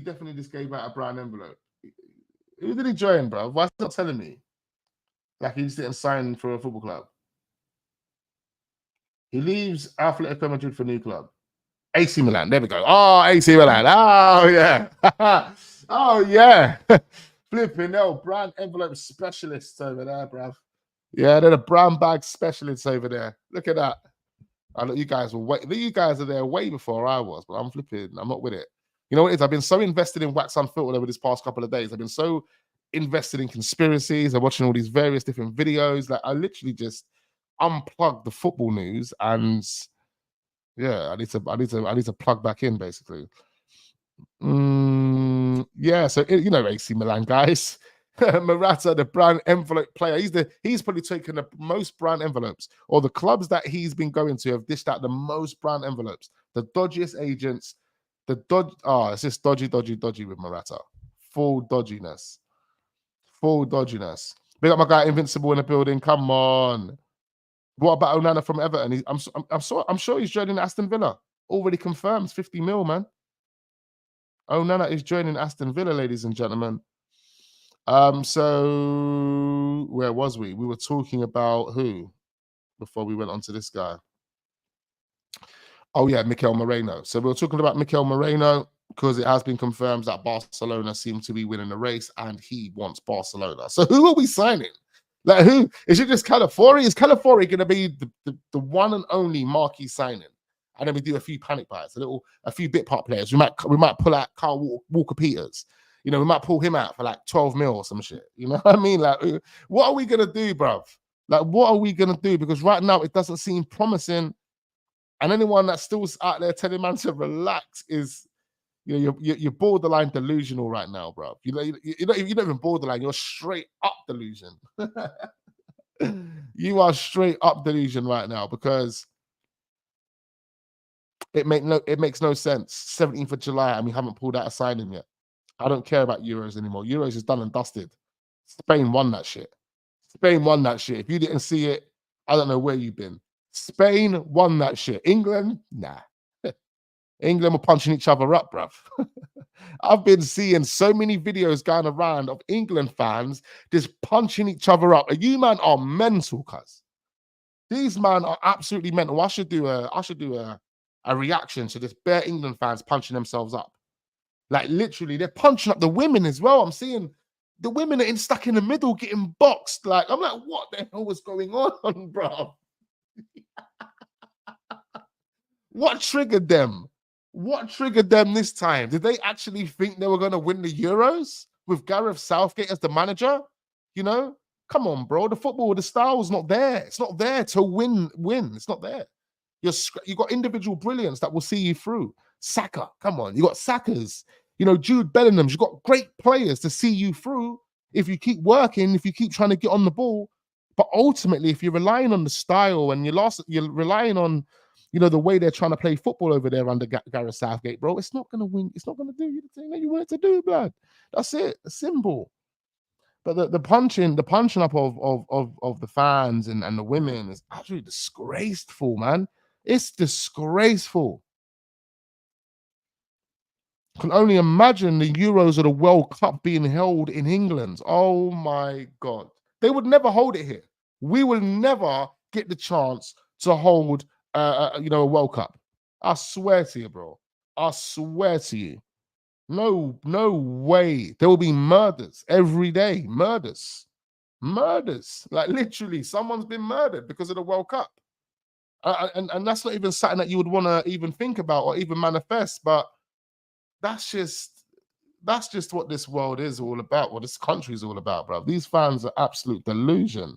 definitely just gave out a brown envelope. Who did he join, bruv? Why is he not telling me? Like he just didn't sign for a football club. He leaves Atletico Madrid for a new club. AC Milan. There we go. Oh, AC Milan. Oh, yeah. Oh, yeah. Flipping hell. Brown envelope specialists over there, bruv. Yeah, they're the brown bag specialists over there. Look at that. I know you guys are there way before I was, but I'm not with it. You know what it is? I've been so invested in Wax Unfiltered over this past couple of days. I've been so invested in conspiracies. I'm watching all these various different videos. Like I literally just unplugged the football news, and yeah, I need to plug back in basically. Yeah, so AC Milan guys. Morata, the brown envelope player. He's probably taken the most brown envelopes, or the clubs that he's been going to have dished out the most brown envelopes. The dodgiest agents, it's just dodgy with Morata. Full dodginess. Big up my guy Invincible in the building. Come on. What about Onana from Everton? I'm sure he's joining Aston Villa. Already confirmed, 50 mil, man. Onana is joining Aston Villa, ladies and gentlemen. So where was we? We were talking about who before we went on to this guy. Oh yeah, Mikel Merino. So we were talking about Mikel Merino because it has been confirmed that Barcelona seem to be winning the race, and he wants Barcelona. So who are we signing? Like who? Is it just Calafiori? Is Calafiori going to be the one and only marquee signing? And then we do a few panic buys, a few bit part players. We might pull out Carl Walker Peters. You know, we might pull him out for like 12 mil or some shit. You know what I mean? Like, what are we gonna do, bruv? Like, what are we gonna do? Because right now it doesn't seem promising. And anyone that's still out there telling man to relax is, you know, you're borderline delusional right now, bro. You're not even borderline. You're straight up delusion. You are straight up delusion right now because it makes no sense. 17th of July and we haven't pulled out a signing yet. I don't care about Euros anymore. Euros is done and dusted. Spain won that shit. Spain won that shit. If you didn't see it, I don't know where you've been. Spain won that shit. England, nah. England were punching each other up, bruv. I've been seeing so many videos going around of England fans just punching each other up. And you man are mental, cuz. These man are absolutely mental. I should do a reaction to this bare England fans punching themselves up. Like literally, they're punching up the women as well. I'm seeing the women are stuck in the middle getting boxed. Like, I'm like, what the hell was going on, bro? What triggered them? What triggered them this time? Did they actually think they were going to win the Euros with Gareth Southgate as the manager? You know, come on, bro. The football, the style's not there. It's not there to win. It's not there. You got individual brilliance that will see you through. Saka, come on. You got Sakas. You know, Jude Bellingham's. You've got great players to see you through if you keep working, if you keep trying to get on the ball. But ultimately, if you're relying on the style and you're relying on, you know, the way they're trying to play football over there under Gareth Southgate, bro, it's not going to win. It's not going to do you the thing that you want it to do, blood. That's it. It's simple. But the punching up of the fans and the women is absolutely disgraceful, man. It's disgraceful. Can only imagine the Euros or the World Cup being held in England. Oh my God. They would never hold it here. We will never get the chance to hold a World Cup. I swear to you, bro. I swear to you. No way. There will be murders every day. Murders. Like literally, someone's been murdered because of the World Cup. And that's not even something that you would want to even think about or even manifest. But that's just what this world is all about. What this country is all about, bro. These fans are absolute delusion.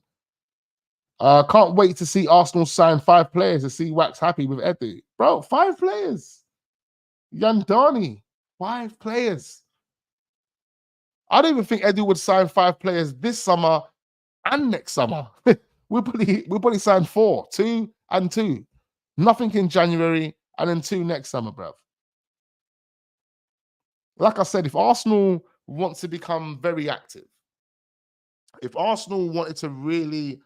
Can't wait to see Arsenal sign 5 players to see Wax happy with Edu. Bro, 5 players. Yandani, 5 players. I don't even think Edu would sign 5 players this summer and next summer. we'll probably sign 4, 2 and 2. Nothing in January and then 2 next summer, bro. Like I said, if Arsenal wants to become very active, if Arsenal wanted to really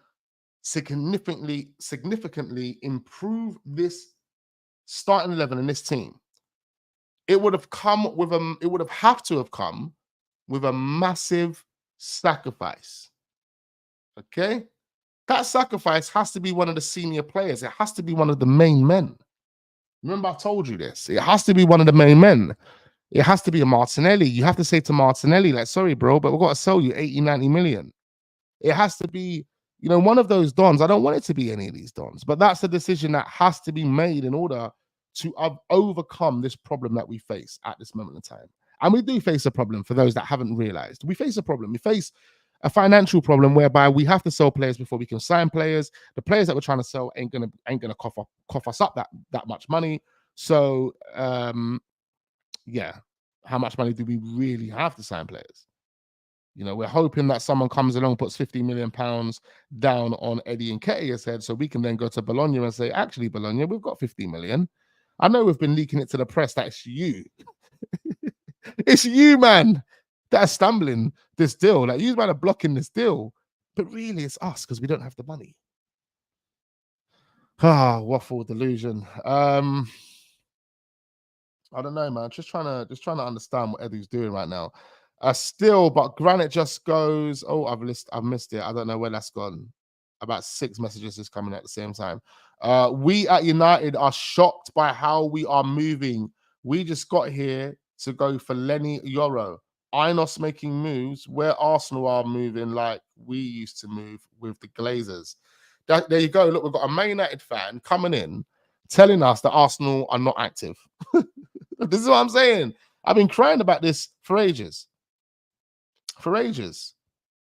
significantly improve this starting 11 in this team, it would have have come with a massive sacrifice. Okay? That sacrifice has to be one of the senior players. It has to be one of the main men. Remember, I told you this. It has to be one of the main men. It has to be a Martinelli. You have to say to Martinelli, like, sorry, bro, but we've got to sell you 80, 90 million. It has to be, you know, one of those dons. I don't want it to be any of these dons, but that's a decision that has to be made in order to overcome this problem that we face at this moment in time. And we do face a problem for those that haven't realized. We face a problem. We face a financial problem whereby we have to sell players before we can sign players. The players that we're trying to sell ain't gonna cough us up that much money. So yeah, how much money do we really have to sign players? You know, we're hoping that someone comes along, puts 50 million pounds down on Eddie Nketiah's head, so we can then go to Bologna and say, actually, Bologna, we've got 50 million. I know we've been leaking it to the press that it's you. It's you, man, that are stumbling this deal. Like, you man are blocking this deal. But really, it's us because we don't have the money. Waffle delusion. I don't know, man. Just trying to understand what Eddie's doing right now. But Granite just goes. Oh, I've missed it. I don't know where that's gone. About 6 messages is coming at the same time. We at United are shocked by how we are moving. We just got here to go for Lenny Yoro. Inos making moves where Arsenal are moving like we used to move with the Glazers. There you go. Look, we've got a Man United fan coming in telling us that Arsenal are not active. This is what I'm saying. I've been crying about this for ages. For ages.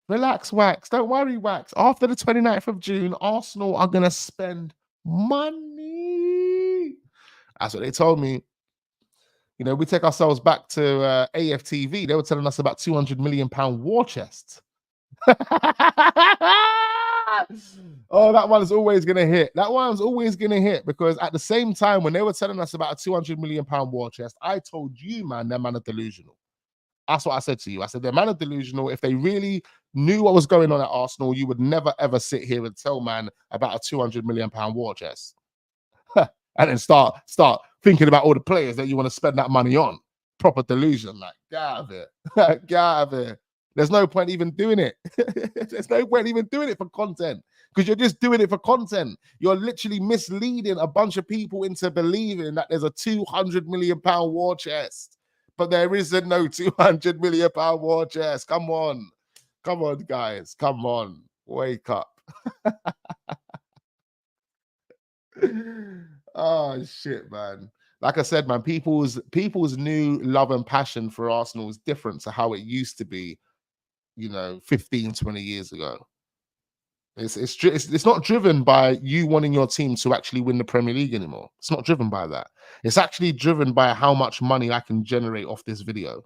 Relax, Wax. Don't worry, Wax. After the 29th of June, Arsenal are going to spend money. That's what they told me. You know, we take ourselves back to AFTV. They were telling us about £200 million war chest. Oh, that one's always going to hit. That one's always going to hit because at the same time, when they were telling us about a £200 million war chest, I told you, man, that man are delusional. That's what I said to you. I said, they're man are delusional. If they really knew what was going on at Arsenal, you would never, ever sit here and tell man about a £200 million war chest. And then start thinking about all the players that you want to spend that money on. Proper delusion. Like, get out of it. Get out of it. There's no point even doing it. There's no point even doing it for content because you're just doing it for content. You're literally misleading a bunch of people into believing that there's a £200 million war chest. But there isn't no £200 million war chest. Come on. Come on, guys. Come on. Wake up. Oh, shit, man. Like I said, man, people's new love and passion for Arsenal is different to how it used to be, 15, 20 years ago. It's not driven by you wanting your team to actually win the Premier League anymore. It's not driven by that. It's actually driven by how much money I can generate off this video.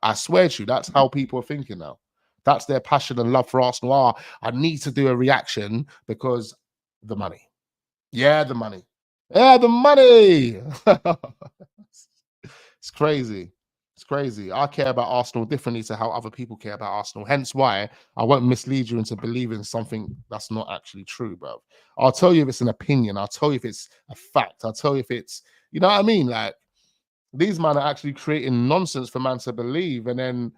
I swear to you, that's how people are thinking now. That's their passion and love for Arsenal. I need to do a reaction because the money. Yeah, the money. Yeah, the money. It's crazy. It's crazy. I care about Arsenal differently to how other people care about Arsenal. Hence why I won't mislead you into believing something that's not actually true, bro. I'll tell you if it's an opinion. I'll tell you if it's a fact. I'll tell you if it's, you know what I mean? Like, these men are actually creating nonsense for man to believe, and then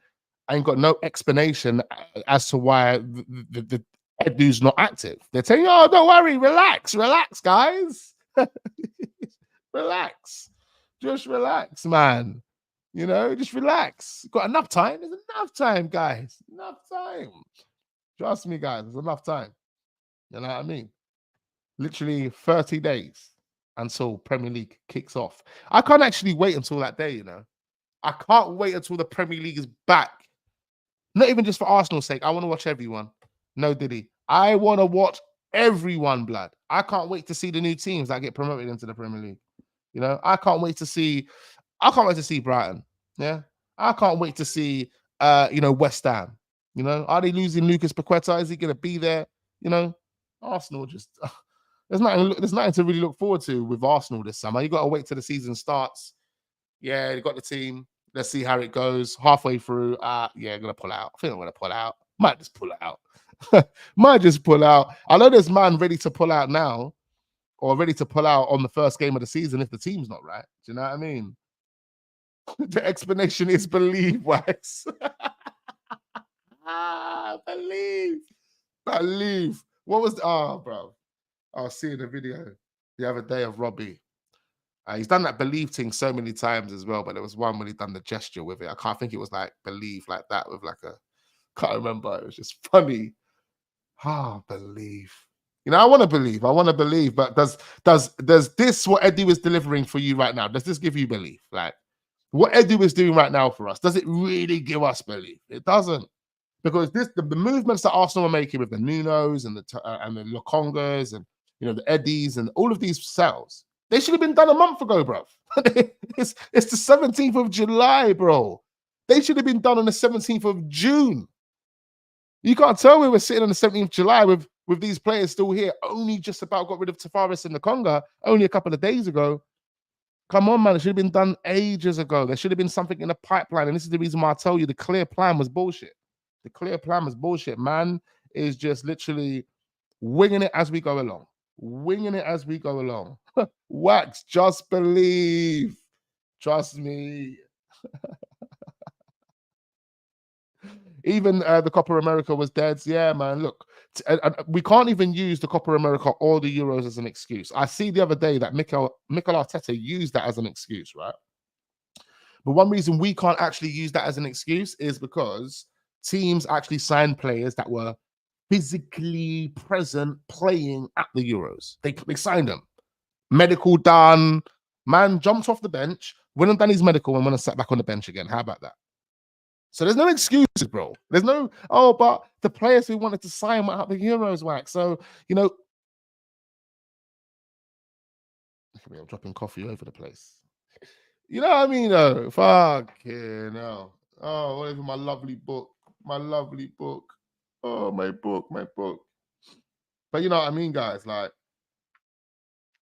ain't got no explanation as to why the Edu's not active. They're saying, oh, don't worry, relax, guys. Relax. Just relax, man. Just relax. Got enough time. There's enough time, guys. Enough time. Trust me, guys. There's enough time. You know what I mean? Literally 30 days until Premier League kicks off. I can't actually wait until that day, I can't wait until the Premier League is back. Not even just for Arsenal's sake. I want to watch everyone. No, Diddy. I want to watch everyone, blood. I can't wait to see the new teams that get promoted into the Premier League. I can't wait to see Brighton. Yeah. I can't wait to see West Ham. Are they losing Lucas Paqueta? Is he gonna be there? Arsenal just there's nothing to really look forward to with Arsenal this summer. You got to wait till the season starts. Yeah, you got the team. Let's see how it goes. Halfway through, gonna pull out. I think I'm gonna pull out. Might just pull out. Might just pull out. I know there's man ready to pull out now, or ready to pull out on the first game of the season if the team's not right. Do you know what I mean? The explanation is believe, Wax. Believe. What was bro? I was seeing a video the other day of Robbie. He's done that believe thing so many times as well, but there was one when he done the gesture with it. I can't think it was like believe like that with like a, can't remember. It was just funny. Believe. I want to believe, but does this what Edu is delivering for you right now? Does this give you belief? Like what Edu is doing right now for us, does it really give us belief? It doesn't. Because the movements that Arsenal are making with the Nunos and the Lokongas and the Eddies and all of these sales, they should have been done a month ago, bro. It's the 17th of July, bro. They should have been done on the 17th of June. You can't tell me we're sitting on the 17th of July with these players still here. Only just about got rid of Tavares and Lokonga only a couple of days ago. Come on, man. It should have been done ages ago. There should have been something in the pipeline. And this is the reason why I tell you the clear plan was bullshit. The clear plan was bullshit. Man is just literally winging it as we go along. Winging it as we go along. Wax, just believe. Trust me. Even the Copa America was dead. Yeah, man. Look, we can't even use the Copa America or the Euros as an excuse. I see the other day that Mikel Arteta used that as an excuse, right? But one reason we can't actually use that as an excuse is because teams actually signed players that were physically present playing at the Euros. They signed them. Medical done. Man jumped off the bench, went and done his medical, and went and sat back on the bench again. How about that? So there's no excuses, bro. There's no, oh, but the players who wanted to sign were at the Euros, whack. So, you know, I'm dropping coffee over the place. You know what I mean, though? Fucking hell. Oh, what is my lovely book? My lovely book. Oh, my book, my book. But you know what I mean, guys? Like,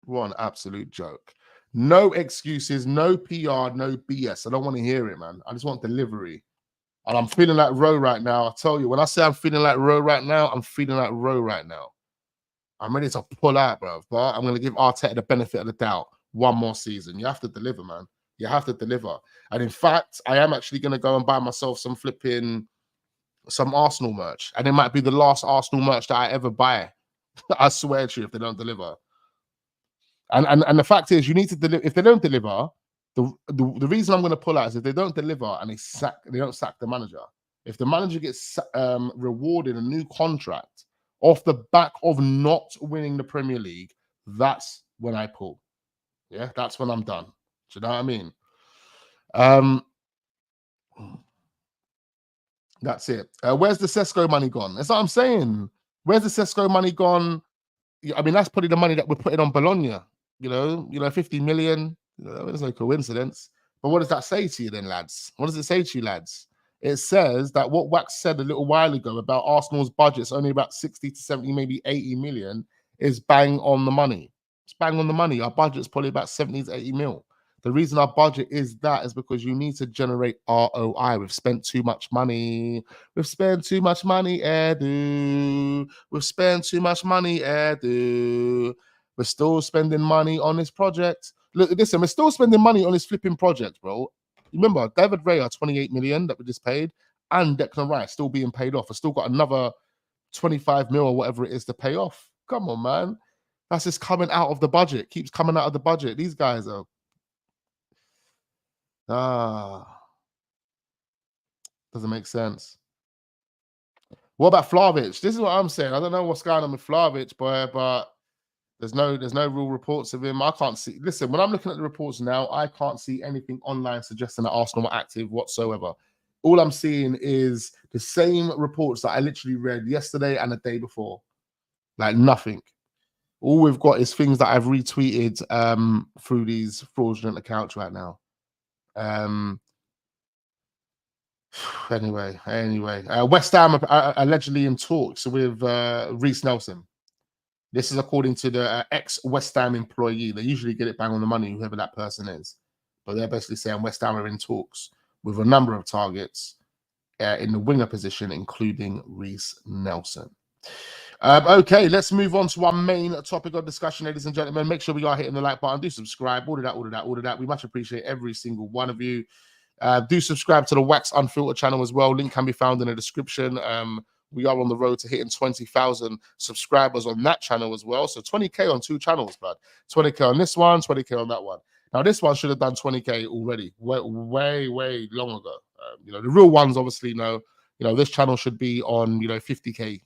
what an absolute joke. No excuses, no PR, no BS. I don't want to hear it, man. I just want delivery. And I'm feeling like Rowe right now. I tell you, when I say I'm feeling like Rowe right now, I'm feeling like Rowe right now. I'm ready to pull out, bro. But I'm going to give Arteta the benefit of the doubt. One more season. You have to deliver, man. You have to deliver. And in fact, I am actually going to go and buy myself some Arsenal merch. And it might be the last Arsenal merch that I ever buy. I swear to you, if they don't deliver. And the fact is, you need to deliver. If they don't deliver, the reason I'm going to pull out is if they don't deliver and they don't sack the manager. If the manager gets rewarded a new contract off the back of not winning the Premier League, that's when I pull. Yeah, that's when I'm done. Do you know what I mean? That's it. Where's the Sesko money gone? That's what I'm saying. Where's the Sesko money gone? I mean, that's probably the money that we're putting on Bologna. You know, 50 million. There's no coincidence. But what does that say to you then, lads? What does it say to you, lads? It says that what Wax said a little while ago about Arsenal's budget's only about 60 to 70, maybe 80 million is bang on the money. It's bang on the money. Our budget's probably about 70 to 80 mil. The reason our budget is that is because you need to generate ROI. We've spent too much money. We've spent too much money, Edu. We've spent too much money, Edu. We're still spending money on this project. Look, listen, we're still spending money on this flipping project, bro. Remember, David Raya, 28 million that we just paid, and Declan Rice still being paid off. I've still got another 25 mil or whatever it is to pay off. Come on, man. That's just coming out of the budget. Keeps coming out of the budget. These guys are... doesn't make sense. What about Vlahovic? This is what I'm saying. I don't know what's going on with Vlahovic, boy, but there's no real reports of him. I can't see. Listen, when I'm looking at the reports now, I can't see anything online suggesting that Arsenal are active whatsoever. All I'm seeing is the same reports that I literally read yesterday and the day before. Like nothing. All we've got is things that I've retweeted through these fraudulent accounts right now. Anyway, West Ham are allegedly in talks with Reece Nelson. This is according to the ex-West Ham employee. They usually get it bang on the money, whoever that person is. But they're basically saying West Ham are in talks with a number of targets in the winger position, including Reece Nelson. Okay, let's move on to our main topic of discussion, ladies and gentlemen. Make sure we are hitting the like button. Do subscribe. All of that. We much appreciate every single one of you. Do subscribe to the Wax Unfiltered channel as well. Link can be found in the description. We are on the road to hitting 20,000 subscribers on that channel as well. So 20K on 2 channels, bud. 20K on this one, 20K on that one. Now, this one should have done 20K already, way long ago. The real ones obviously know, this channel should be on, 50K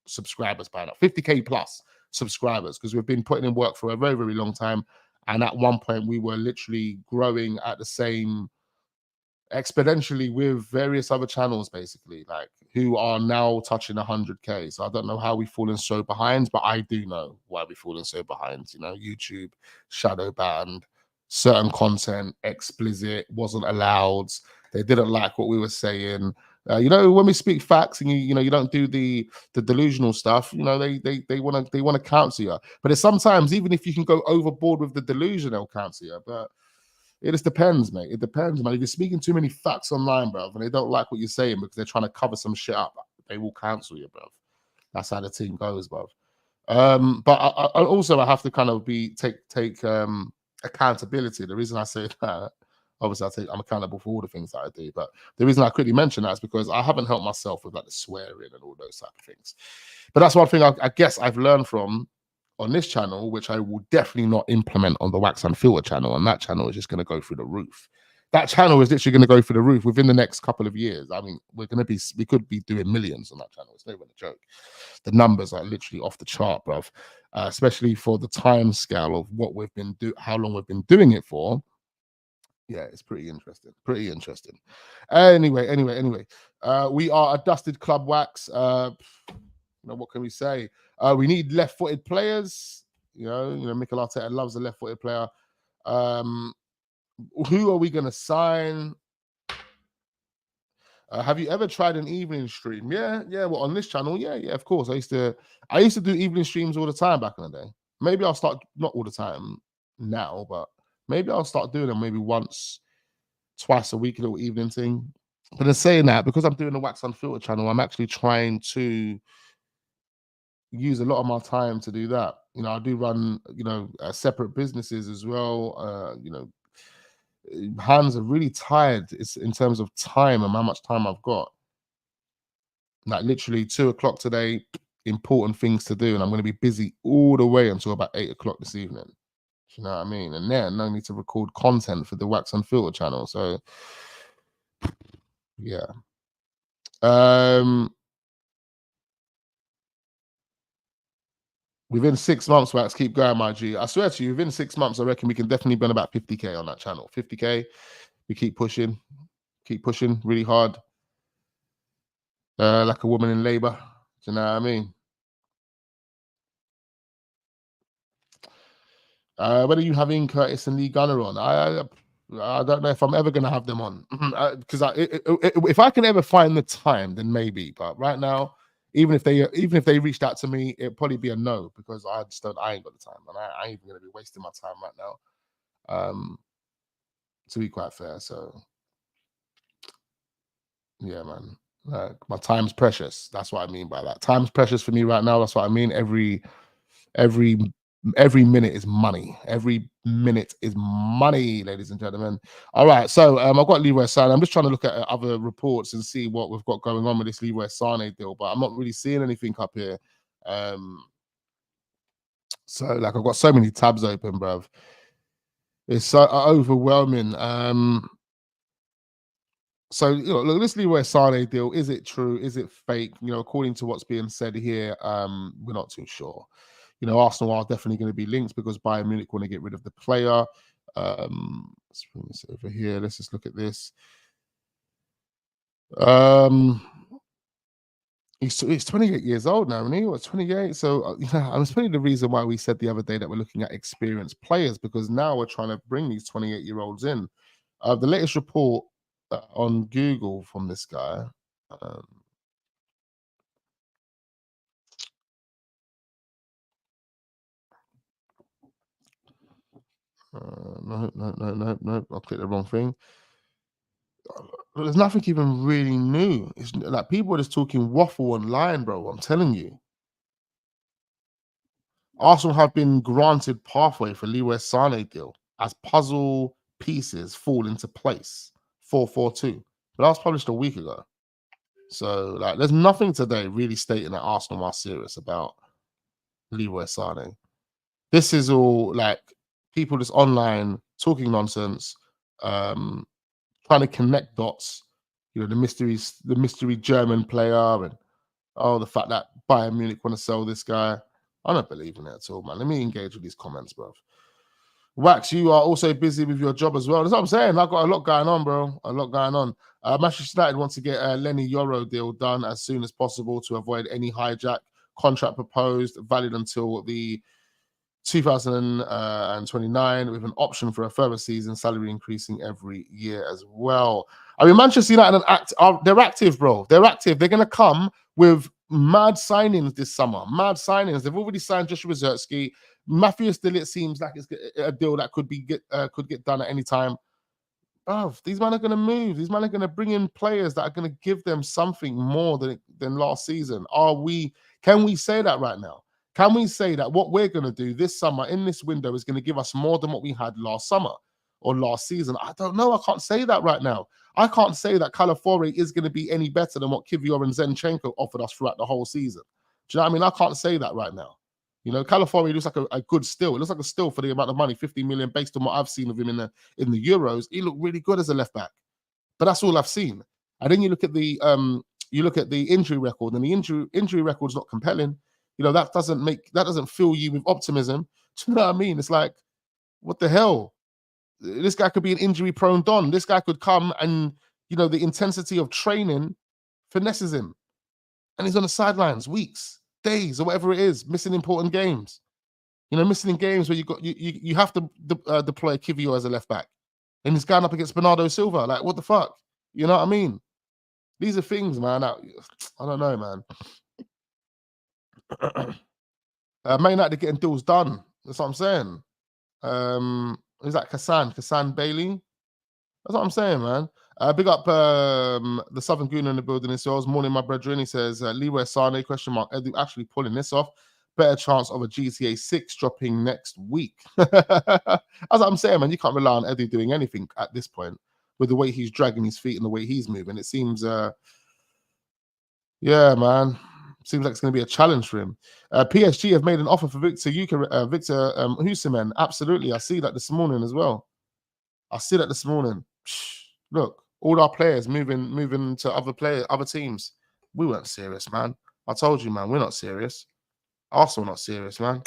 subscribers by now, 50K plus subscribers, because we've been putting in work for a very, very long time. And at one point, we were literally growing at the same exponentially with various other channels, basically, like who are now touching 100K. So I don't know how we've fallen so behind, but I do know why we've fallen so behind. YouTube shadow banned, certain content explicit, wasn't allowed. They didn't like what we were saying. When we speak facts and you don't do the delusional stuff, they want to counsel you. But it's sometimes, even if you can go overboard with the delusion, they'll counsel you. But it just depends, mate. It depends, man. If you're speaking too many facts online, bro, and they don't like what you're saying because they're trying to cover some shit up, they will cancel you, bro. That's how the team goes, bro. But I have to kind of take accountability. The reason I say that, Obviously, I'm accountable for all the things that I do. But the reason I quickly mention that is because I haven't helped myself with like the swearing and all those type of things. But that's one thing I guess I've learned from on this channel, which I will definitely not implement on the Wax Unfiltered channel. And that channel is just going to go through the roof. That channel is literally going to go through the roof within the next couple of years. I mean, we could be doing millions on that channel. It's not even a joke. The numbers are literally off the chart, bruv. Especially for the time scale of what we've been how long we've been doing it for. Yeah, it's pretty interesting. Pretty interesting. Anyway. We are a dusted club, Wax. What can we say? We need left-footed players. Mikel Arteta loves a left-footed player. Who are we going to sign? Have you ever tried an evening stream? Yeah. Well, on this channel, yeah, of course. I used to do evening streams all the time back in the day. Maybe I'll start, not all the time now, but maybe I'll start doing them maybe once, twice a week, a little evening thing. But in saying that, because I'm doing the Wax Unfiltered channel, I'm actually trying to use a lot of my time to do that. I do run, separate businesses as well. Hands are really tired. It's in terms of time and how much time I've got. Like literally 2 o'clock today, important things to do, and I'm going to be busy all the way until about 8 o'clock this evening. You know what I mean? And then I need to record content for the Wax Unfiltered channel. So yeah. Within 6 months, Wax, keep going, my G. I swear to you, within 6 months, I reckon we can definitely burn about 50K on that channel. 50K. We keep pushing really hard. Like a woman in labor. Do you know what I mean? When are you having Curtis and Lee Gunner on? I don't know if I'm ever going to have them on. Because if I can ever find the time, then maybe. But right now, even if they reached out to me, it'd probably be a no, because I ain't got the time, and I ain't even going to be wasting my time right now. To be quite fair, so yeah, man. My time's precious. That's what I mean by that. Time's precious for me right now. That's what I mean. Every minute is money. Every minute is money, ladies and gentlemen. All right, so I've got Leroy Sane. I'm just trying to look at other reports and see what we've got going on with this Leroy Sane deal, but I'm not really seeing anything up here. So like I've got so many tabs open, bruv. It's so overwhelming. So look, this Leroy Sane deal, is it true? Is it fake? According to what's being said here, we're not too sure. Arsenal are definitely going to be linked because Bayern Munich want to get rid of the player. Let's bring this over here. Let's just look at this. He's 28 years old now, and he was 28. So it's probably the reason why we said the other day that we're looking at experienced players, because now we're trying to bring these 28-year-olds in. The latest report on Google from this guy. No. I'll click the wrong thing. There's nothing even really new. It's like people are just talking waffle online, bro. I'm telling you. Arsenal have been granted pathway for Leroy Sane deal as puzzle pieces fall into place. 442. But that was published a week ago. So like there's nothing today really stating that Arsenal are serious about Leroy Sane. This is all like people just online talking nonsense, trying to connect dots. The mystery German player, and the fact that Bayern Munich want to sell this guy. I don't believe in it at all, man. Let me engage with these comments, bro. Wax, you are also busy with your job as well. That's what I'm saying. I've got a lot going on, bro. A lot going on. Manchester United wants to get a Lenny Yoro deal done as soon as possible to avoid any hijack. Contract proposed, valid until the 2029, with an option for a further season, salary increasing every year as well. I mean, Manchester United they're active, bro. They're active. They're going to come with mad signings this summer. Mad signings. They've already signed Joshua Zertsky. Matthias De Ligt seems like it's a deal that could get done at any time. Oh, these men are going to move. These men are going to bring in players that are going to give them something more than last season. Can we say that right now? Can we say that what we're going to do this summer in this window is going to give us more than what we had last summer? or last season. I don't know. I can't say that right now. I can't say that Calafiori is going to be any better than what Kivior and Zinchenko offered us throughout the whole season. Do you know what I mean? I can't say that right now. You know, Calafiori looks like a good steal. It looks like a steal for the amount of money, 50 million, based on what I've seen of him in the Euros. He looked really good as a left back, but that's all I've seen. And then you look at the injury record, and the injury record's not compelling. You know, that doesn't fill you with optimism. Do you know what I mean? It's like, what the hell? This guy could be an injury-prone Don. This guy could come and, you know, the intensity of training finesses him, and he's on the sidelines weeks, days, or whatever it is, missing important games. You know, missing in games where you have to deploy Kivior as a left back, and he's going up against Bernardo Silva. Like, what the fuck? You know what I mean? These are things, man. I don't know, man. Man United getting deals done. That's what I'm saying. Is that Kassan Bailey? That's what I'm saying, man. Big up the Southern Goon in the building as well. Morning, my brethren. He says, Leroy, Sane, question mark. Edu actually pulling this off. Better chance of a GTA 6 dropping next week. That's what I'm saying, man. You can't rely on Edu doing anything at this point with the way he's dragging his feet and the way he's moving. It seems, yeah, man. Seems like it's going to be a challenge for him. PSG have made an offer for Victor Osimhen. Absolutely. I see that this morning as well. Look, all our players moving to other teams. We weren't serious, man. I told you, man, we're not serious. Arsenal not serious, man.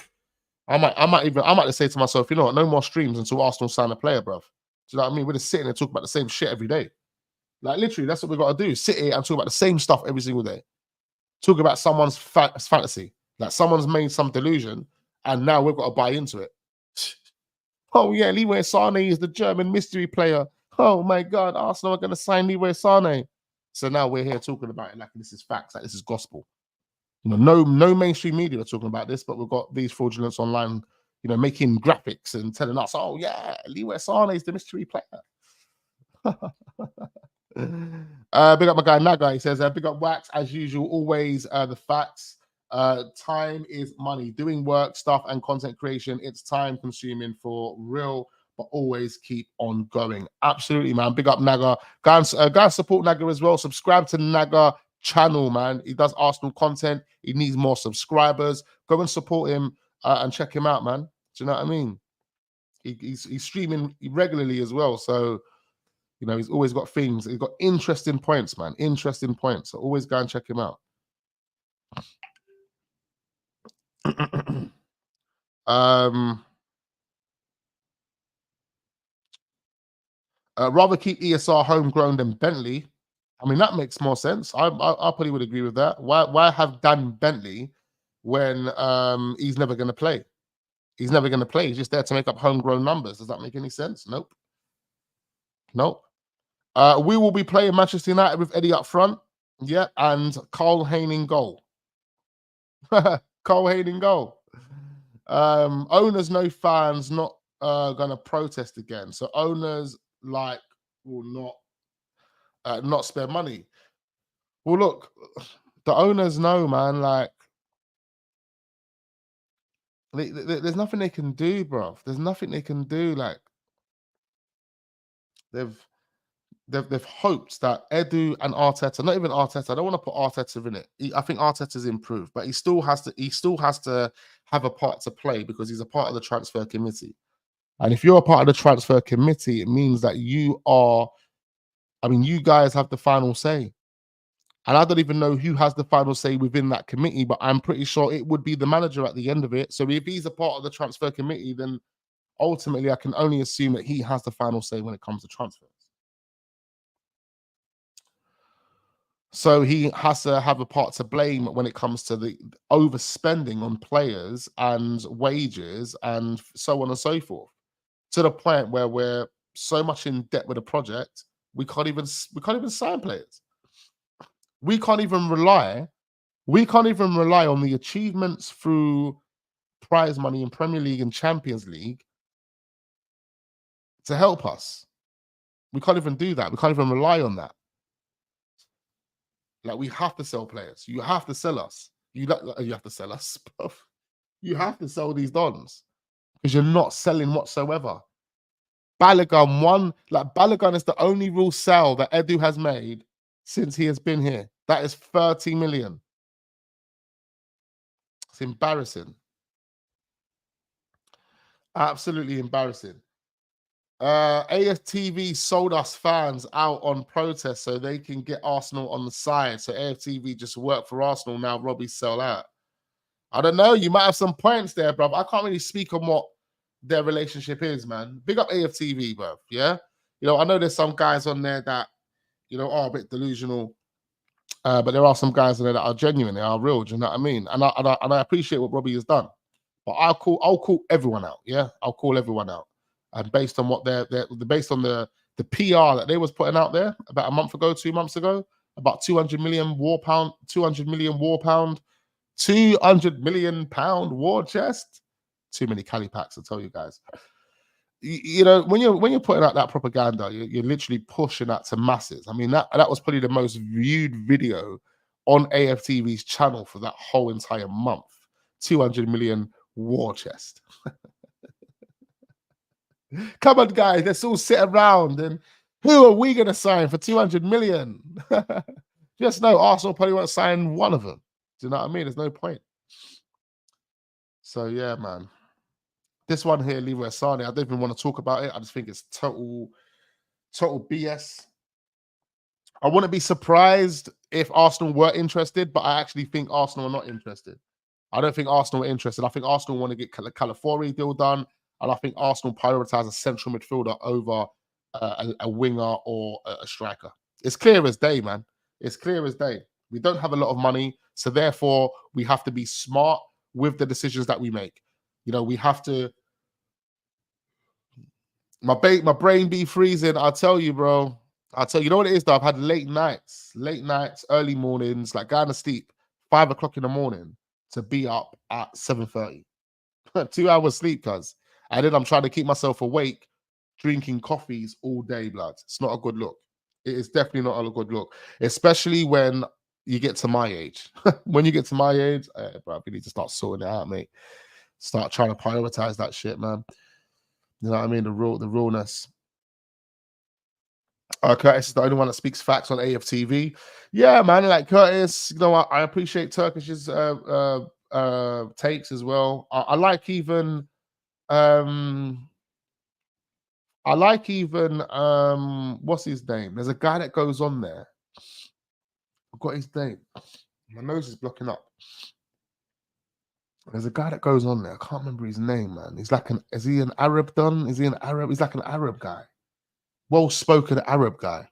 I might just say to myself, you know what, no more streams until Arsenal sign a player, bruv. Do you know what I mean? We're just sitting and talking about the same shit every day. Like, literally, that's what we got to do. Sit here and talk about the same stuff every single day. Talk about someone's fantasy. Like, someone's made some delusion, and now we've got to buy into it. Oh, yeah, Leroy Sane is the German mystery player. Oh, my God, Arsenal are going to sign Leroy Sane. So now we're here talking about it like this is facts, like this is gospel. You know, no mainstream media are talking about this, but we've got these fraudulents online, you know, making graphics and telling us, oh, yeah, Leroy Sane is the mystery player. Big up my guy Naga. He says, big up Wax as usual, always the facts. Time is money. Doing work, stuff, and content creation, it's time consuming for real, but always keep on going. Absolutely, man. Big up Naga. Guys, support Naga as well. Subscribe to Naga channel, man. He does Arsenal content. He needs more subscribers. Go and support him and check him out, man. Do you know what I mean? He's streaming regularly as well, so you know, he's always got things. He's got interesting points, man. Interesting points. So always go and check him out. Rather keep ESR homegrown than Bentley. I mean, that makes more sense. I probably would agree with that. Why have Dan Bentley when he's never going to play? He's never going to play. He's just there to make up homegrown numbers. Does that make any sense? Nope. Nope. We will be playing Manchester United with Eddie up front. Yeah, and Cole Hayne in goal. Cole Hayne in goal. Owners, no fans, not gonna protest again. So owners like will not spare money. Well, look, the owners know, man. Like, there's nothing they can do, bro. There's nothing they can do. Like, they've hoped that Edu and Arteta, not even Arteta, I don't want to put Arteta in it. I think Arteta's improved, but he still has to have a part to play because he's a part of the transfer committee. And if you're a part of the transfer committee, it means that you guys have the final say. And I don't even know who has the final say within that committee, but I'm pretty sure it would be the manager at the end of it. So if he's a part of the transfer committee, then ultimately I can only assume that he has the final say when it comes to transfers. So he has to have a part to blame when it comes to the overspending on players and wages and so on and so forth, to the point where we're so much in debt with a project, we can't even sign players. We can't even rely on the achievements through prize money in Premier League and Champions League to help us. We can't even do that. We can't even rely on that. Like, we have to sell players. You have to sell us. You have to sell us, bro. You have to sell these dons because you're not selling whatsoever. Balogun is the only real sale that Edu has made since he has been here. That is 30 million. It's embarrassing. Absolutely embarrassing. AFTV sold us fans out on protest so they can get Arsenal on the side. So AFTV just work for Arsenal now. Robbie sell out. I don't know. You might have some points there, bro. I can't really speak on what their relationship is, man. Big up AFTV, bro. Yeah. You know, I know there's some guys on there that, you know, are a bit delusional. But there are some guys in there that are genuine, they are real. Do you know what I mean? And I appreciate what Robbie has done. But I'll call everyone out. Yeah, I'll call everyone out. And based on what based on the PR that they was putting out there about a month ago, 2 months ago, about 200 million £200 million war chest. Too many Cali packs, I tell you guys. You know, when you're putting out that propaganda, you're literally pushing that to masses. I mean, that was probably the most viewed video on AFTV's channel for that whole entire month. 200 million war chest. Come on, guys, let's all sit around and who are we going to sign for 200 million? Just know Arsenal probably won't sign one of them. Do you know what I mean? There's no point. So yeah, man. This one here, Leroy Sane, I don't even want to talk about it. I just think it's total BS. I wouldn't be surprised if Arsenal were interested, but I actually think Arsenal are not interested. I don't think Arsenal are interested. I think Arsenal want to get the Calafiori deal done, and I think Arsenal prioritize a central midfielder over a winger or a striker. It's clear as day, man. It's clear as day. We don't have a lot of money, so therefore we have to be smart with the decisions that we make. You know, we have to. My brain be freezing. I'll tell you, bro. I'll tell you. You know what it is, though? I've had late nights, early mornings, like going to sleep 5 o'clock in the morning to be up at 7:30. 2 hours sleep, cuz. And then I'm trying to keep myself awake, drinking coffees all day, blood. It's not a good look. It is definitely not a good look, especially when you get to my age. When you get to my age, bro, we need to start sorting it out, mate. Start trying to prioritize that shit, man. You know what I mean? The realness. Curtis is the only one that speaks facts on AFTV. Yeah, man. Like Curtis, you know, I appreciate Turkish's takes as well. I like even what's his name? There's a guy that goes on there. I've got his name. My nose is blocking up. There's a guy that goes on there. I can't remember his name, man. He's like is he an Arab done? Is he an Arab? He's like an Arab guy. Well-spoken Arab guy.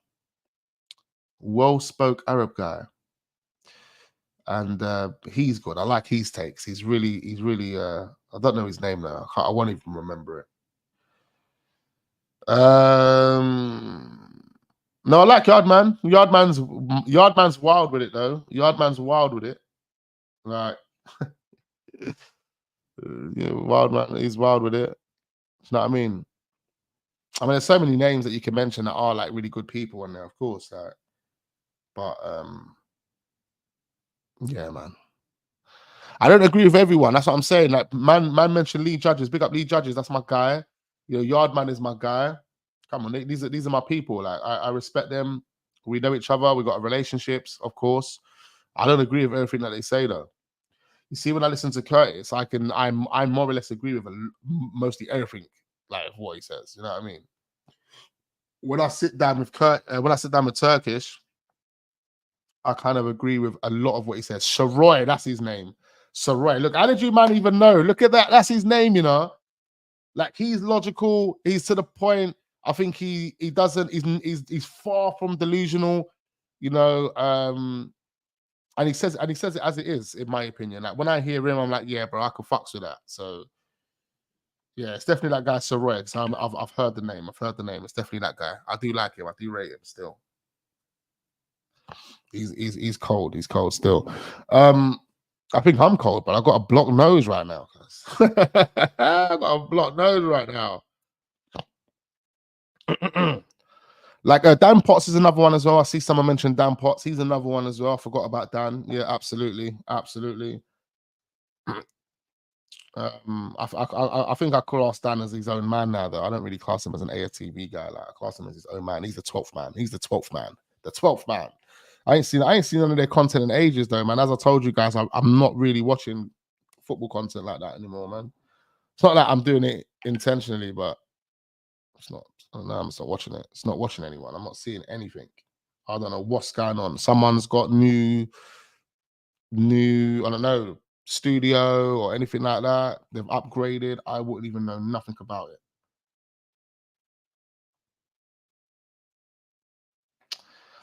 Well-spoke Arab guy. And he's good. I like his takes. He's really I don't know his name now. I won't even remember it. No, I like Yardman. Yardman's wild with it though. Yardman's wild with it. Right. Yeah, Wildman, he's wild with it. You know what I mean? I mean, there's so many names that you can mention that are like really good people in there, of course. Like, but yeah, man. I don't agree with everyone. That's what I'm saying. Like, man mentioned Lee Judges. Big up Lee Judges. That's my guy. You know, Yardman is my guy. Come on, these are my people. Like, I respect them. We know each other. We got relationships, of course. I don't agree with everything that they say though. You see, when I listen to Curtis, I more or less agree with mostly everything like what he says. You know what I mean? When I sit down with Turkish, I kind of agree with a lot of what he says. Sharoy, that's his name. Sharoy. Look, how did you man even know? Look at that. That's his name, you know. Like, he's logical. He's to the point. I think he's far from delusional, you know. And he says it as it is, in my opinion. Like, when I hear him, I'm like, yeah, bro, I could fucks with that. So yeah, it's definitely that guy, Saroy. I've heard the name. It's definitely that guy. I do like him. I do rate him still. He's cold. He's cold still. I think I'm cold, but I've got a blocked nose right now. I've got a blocked nose right now. Like Dan Potts is another one as well. I see someone mention Dan Potts. He's another one as well. I forgot about Dan. Yeah, absolutely. I think I class Dan as his own man now, though. I don't really class him as an AFTV guy. Like, I class him as his own man. He's the 12th man. He's the 12th man. The 12th man. I ain't seen none of their content in ages, though, man. As I told you guys, I'm not really watching football content like that anymore, man. It's not like I'm doing it intentionally, but it's not. No, I'm just not watching it. It's not watching anyone. I'm not seeing anything. I don't know what's going on. Someone's got new, I don't know, studio or anything like that. They've upgraded. I wouldn't even know nothing about it.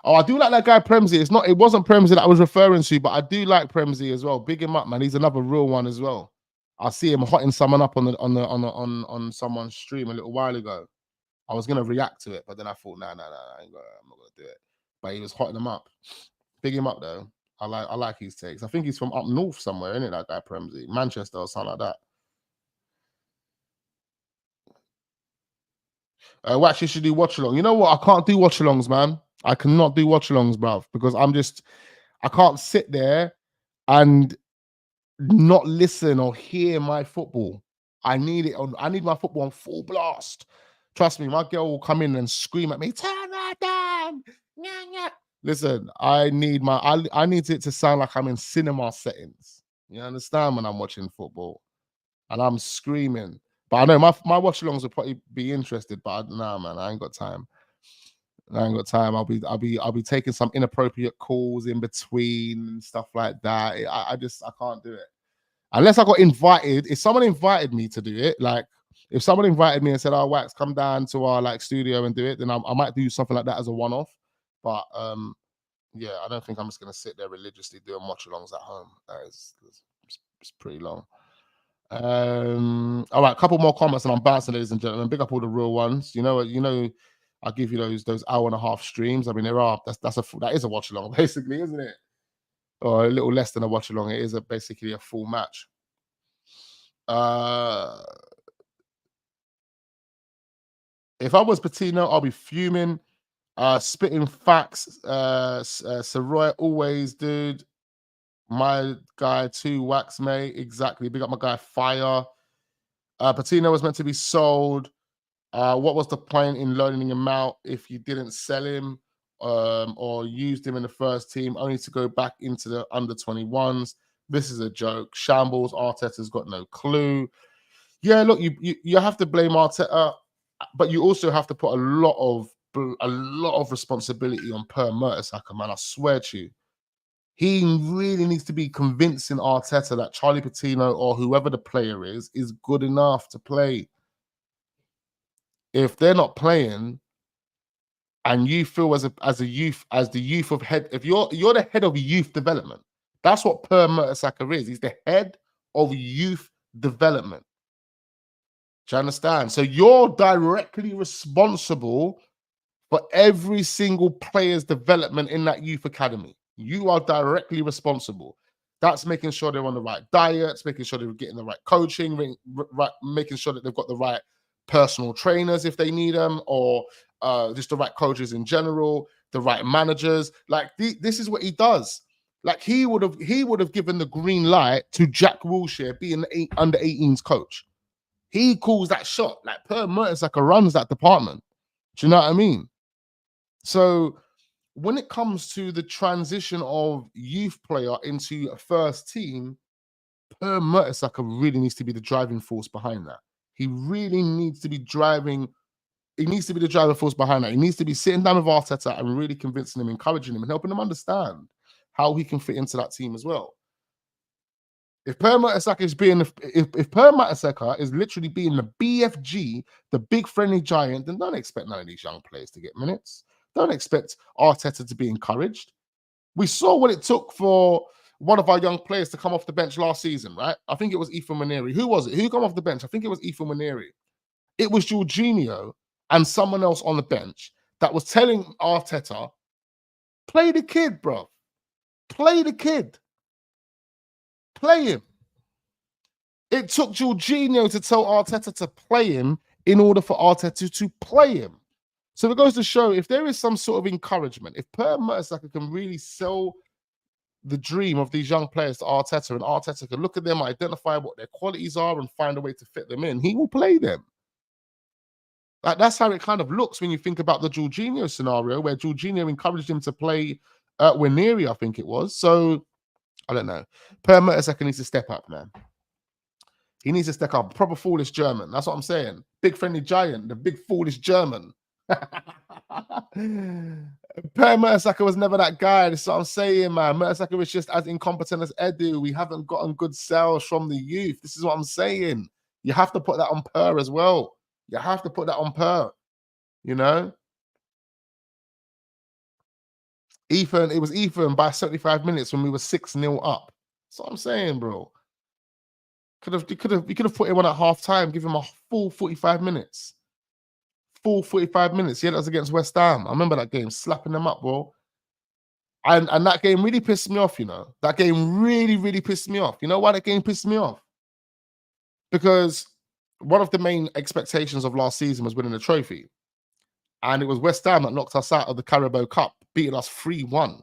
Oh, I do like that guy Premsy. It wasn't Premsy that I was referring to, but I do like Premsy as well. Big him up, man. He's another real one as well. I see him hotting someone up on someone's stream a little while ago. I was gonna react to it, but then I thought, nah, I'm not gonna do it. But he was hotting them up. Big him up though. I like his takes. I think he's from up north somewhere, isn't it? That guy Premsy, Manchester or something like that. Wax, you should do watch along. You know what? I can't do watch alongs, man. I cannot do watch alongs, bruv, because I can't sit there and not listen or hear my football. I need my football on full blast. Trust me, my girl will come in and scream at me, turn that down. Listen, I need it to sound like I'm in cinema settings. You understand, when I'm watching football and I'm screaming. But I know my watch alongs will probably be interested, but nah, man, I ain't got time. I'll be taking some inappropriate calls in between and stuff like that. I can't do it unless I got invited. If someone invited me to do it, like if someone invited me and said, "Oh, Wax, come down to our like studio and do it," then I might do something like that as a one-off. But yeah, I don't think I'm just gonna sit there religiously doing watch-alongs at home. It's pretty long. All right, a couple more comments and I'm bouncing, ladies and gentlemen. Big up all the real ones. You know, I'll give you those hour and a half streams. I mean, that is a watch along, basically, isn't it? Or a little less than a watch along. It is basically a full match. If I was Patino, I'll be fuming, spitting facts. Leroy always, dude. My guy too, Wax, mate. Exactly. Big up my guy, Fire. Patino was meant to be sold. What was the point in loaning him out if you didn't sell him or used him in the first team, only to go back into the under 21s? This is a joke. Shambles. Arteta's got no clue. Yeah, look, you have to blame Arteta, but you also have to put a lot of responsibility on Per Mertesacker, man. I swear to you. He really needs to be convincing Arteta that Charlie Patino or whoever the player is good enough to play. If they're not playing, and you feel as the youth of head, if you're the head of youth development, that's what Per Mertesacker is. He's the head of youth development. Do you understand? So you're directly responsible for every single player's development in that youth academy. You are directly responsible. That's making sure they're on the right diets, making sure they're getting the right coaching, making sure that they've got the right personal trainers if they need them, or just the right coaches in general, the right managers. Like this is what he does. Like he would have given the green light to Jack Wilshere being the under 18s coach. He calls that shot. Like Per Mertesacker runs that department. Do you know what I mean? So when it comes to the transition of youth player into a first team, Per Mertesacker really needs to be the driving force behind that. He really needs to be driving. He needs to be the driving force behind that. He needs to be sitting down with Arteta and really convincing him, encouraging him, and helping him understand how he can fit into that team as well. If Per Mertesacker if Per Mertesacker is literally being the BFG, the big friendly giant, then don't expect none of these young players to get minutes. Don't expect Arteta to be encouraged. We saw what it took for one of our young players to come off the bench last season, right? I think it was Ethan Maneri. Who was it? Who came off the bench? I think it was Ethan Maneri. It was Jorginho and someone else on the bench that was telling Arteta, play the kid, bro. Play the kid. Play him. It took Jorginho to tell Arteta to play him in order for Arteta to play him. So it goes to show, if there is some sort of encouragement, if Per Mertesacker can really sell the dream of these young players to Arteta, and Arteta can look at them, identify what their qualities are, and find a way to fit them in, he will play them. Like, that's how it kind of looks when you think about the Jorginho scenario, where Jorginho encouraged him to play Winery, I think it was. So, I don't know. Per Mertesacker needs to step up, man. He needs to step up. Proper foolish German. That's what I'm saying. Big friendly giant, the big foolish German. Per Mertesacker was never that guy. That's what I'm saying, man. Mertesacker was just as incompetent as Edu. We haven't gotten good sales from the youth. This is what I'm saying. You have to put that on Per as well. You have to put that on Per. You know? Ethan, it was Ethan by 75 minutes when we were 6-0 up. That's what I'm saying, bro. You could have put him on at half time, give him a full 45 minutes. Full 45 minutes. Yeah, that was against West Ham. I remember that game, slapping them up, bro. And that game really pissed me off, you know. That game really, really pissed me off. You know why that game pissed me off? Because one of the main expectations of last season was winning a trophy. And it was West Ham that knocked us out of the Carabao Cup, beating us 3-1.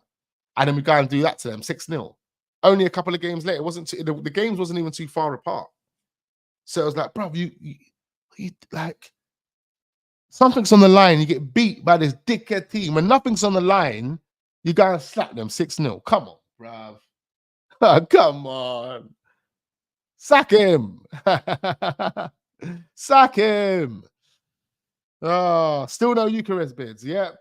And then we go and do that to them, 6-0. Only a couple of games later, the games wasn't even too far apart. So it was like, bro, you like, something's on the line. You get beat by this dickhead team. When nothing's on the line, you go and slap them 6-0. Come on, bruv. Come on. Sack him. Sack him. Oh, still no Eucharist bids. Yep.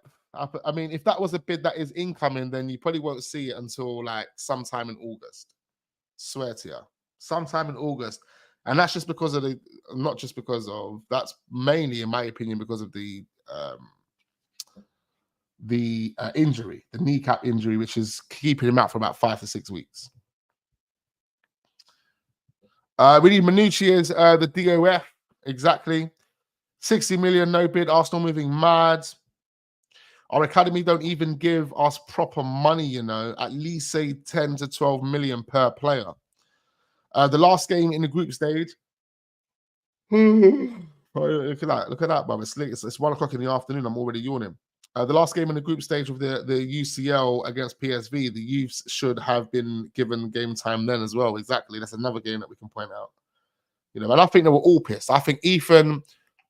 I mean, if that was a bid that is incoming, then you probably won't see it until like sometime in August. Swear to you. Sometime in August. And that's just because of that's mainly, in my opinion, because of the injury, the kneecap injury, which is keeping him out for about 5 to 6 weeks. We need Manucci's the DOF, exactly. 60 million, no bid. Arsenal moving mad. Our academy don't even give us proper money, you know. At least say 10 to 12 million per player. The last game in the group stage. Look at that, bro. It's late. It's 1 o'clock in the afternoon. I'm already yawning. The last game in the group stage of the UCL against PSV, the youths should have been given game time then as well. Exactly. That's another game that we can point out. You know, and I think they were all pissed. I think Ethan,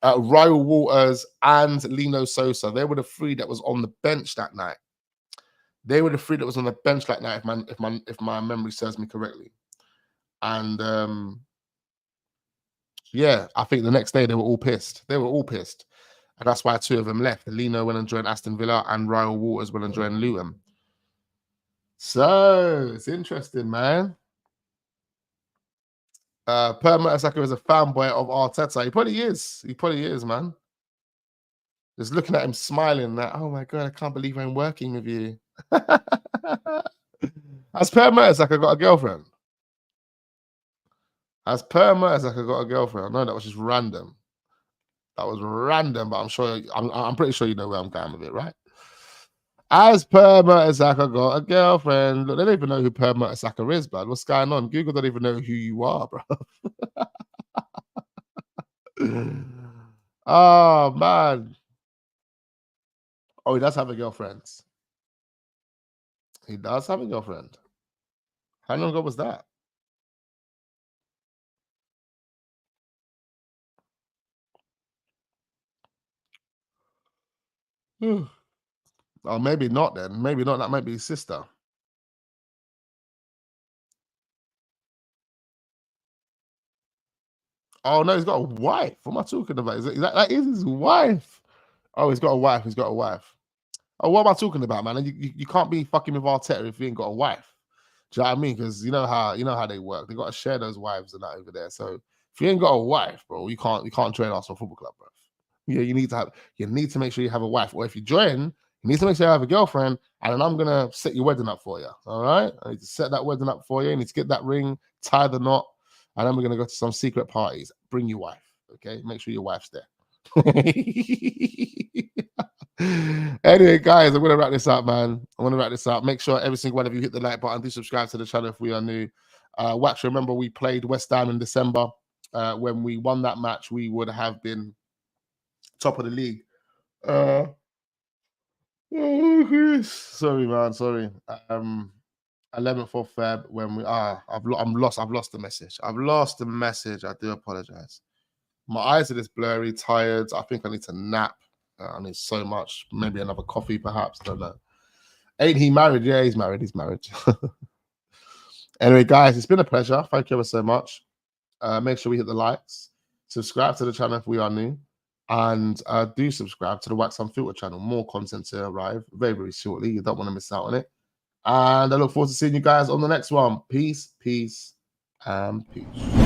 Ryle Waters, and Lino Sosa, they were the 3 that was on the bench that night. They were the 3 that was on the bench that night, if my memory serves me correctly. And yeah, I think the next day they were all pissed. They were all pissed. And that's why 2 of them left. Lino went and joined Aston Villa, and Ryle Waters went and joined Luton. So it's interesting, man. Per Mertesacker is a fanboy of Arteta. He probably is. He probably is, man. Just looking at him smiling, like, oh my God, I can't believe I'm working with you. Has Per Mertesacker got a girlfriend? Has Per Mertesacker got a girlfriend? No, that was just random. That was random, but I'm pretty sure you know where I'm going with it, right? Has Per Mertesacker got a girlfriend? Look, they don't even know who Per Mertesacker is, blood. What's going on? Google don't even know who you are, bro. Oh, man. Oh, he does have a girlfriend. He does have a girlfriend. How long ago was that? Oh, maybe not then. Maybe not. That might be his sister. Oh, no, he's got a wife. What am I talking about? That is his wife. Oh, he's got a wife. He's got a wife. Oh, what am I talking about, man? You can't be fucking with Arteta if you ain't got a wife. Do you know what I mean? Because you know how they work. They got to share those wives and that over there. So if you ain't got a wife, bro, you can't join Arsenal Football Club, bro. Yeah, you need to make sure you have a wife. Or if you join, you need to make sure you have a girlfriend, and then I'm gonna set your wedding up for you. All right? I need to set that wedding up for you. You need to get that ring, tie the knot, and then we're gonna go to some secret parties. Bring your wife, okay? Make sure your wife's there. Anyway, guys, I'm gonna wrap this up, man. I want to wrap this up. Make sure every single one of you hit the like button. Do subscribe to the channel if we are new. Wax, remember we played West Ham in December. When we won that match, we would have been top of the league. Sorry, man. Sorry. 11th of Feb when we I've lost the message. I've lost the message. I do apologize. My eyes are just blurry, tired. I think I need to nap. I need so much. Maybe another coffee, perhaps. Don't know. Ain't he married? Yeah, he's married. He's married. Anyway, guys, it's been a pleasure. Thank you ever so much. Make sure we hit the likes. Subscribe to the channel if we are new. And do subscribe to the Wax Unfiltered channel. More content to arrive very, very shortly. You don't want to miss out on it. And I look forward to seeing you guys on the next one. Peace, peace, and peace.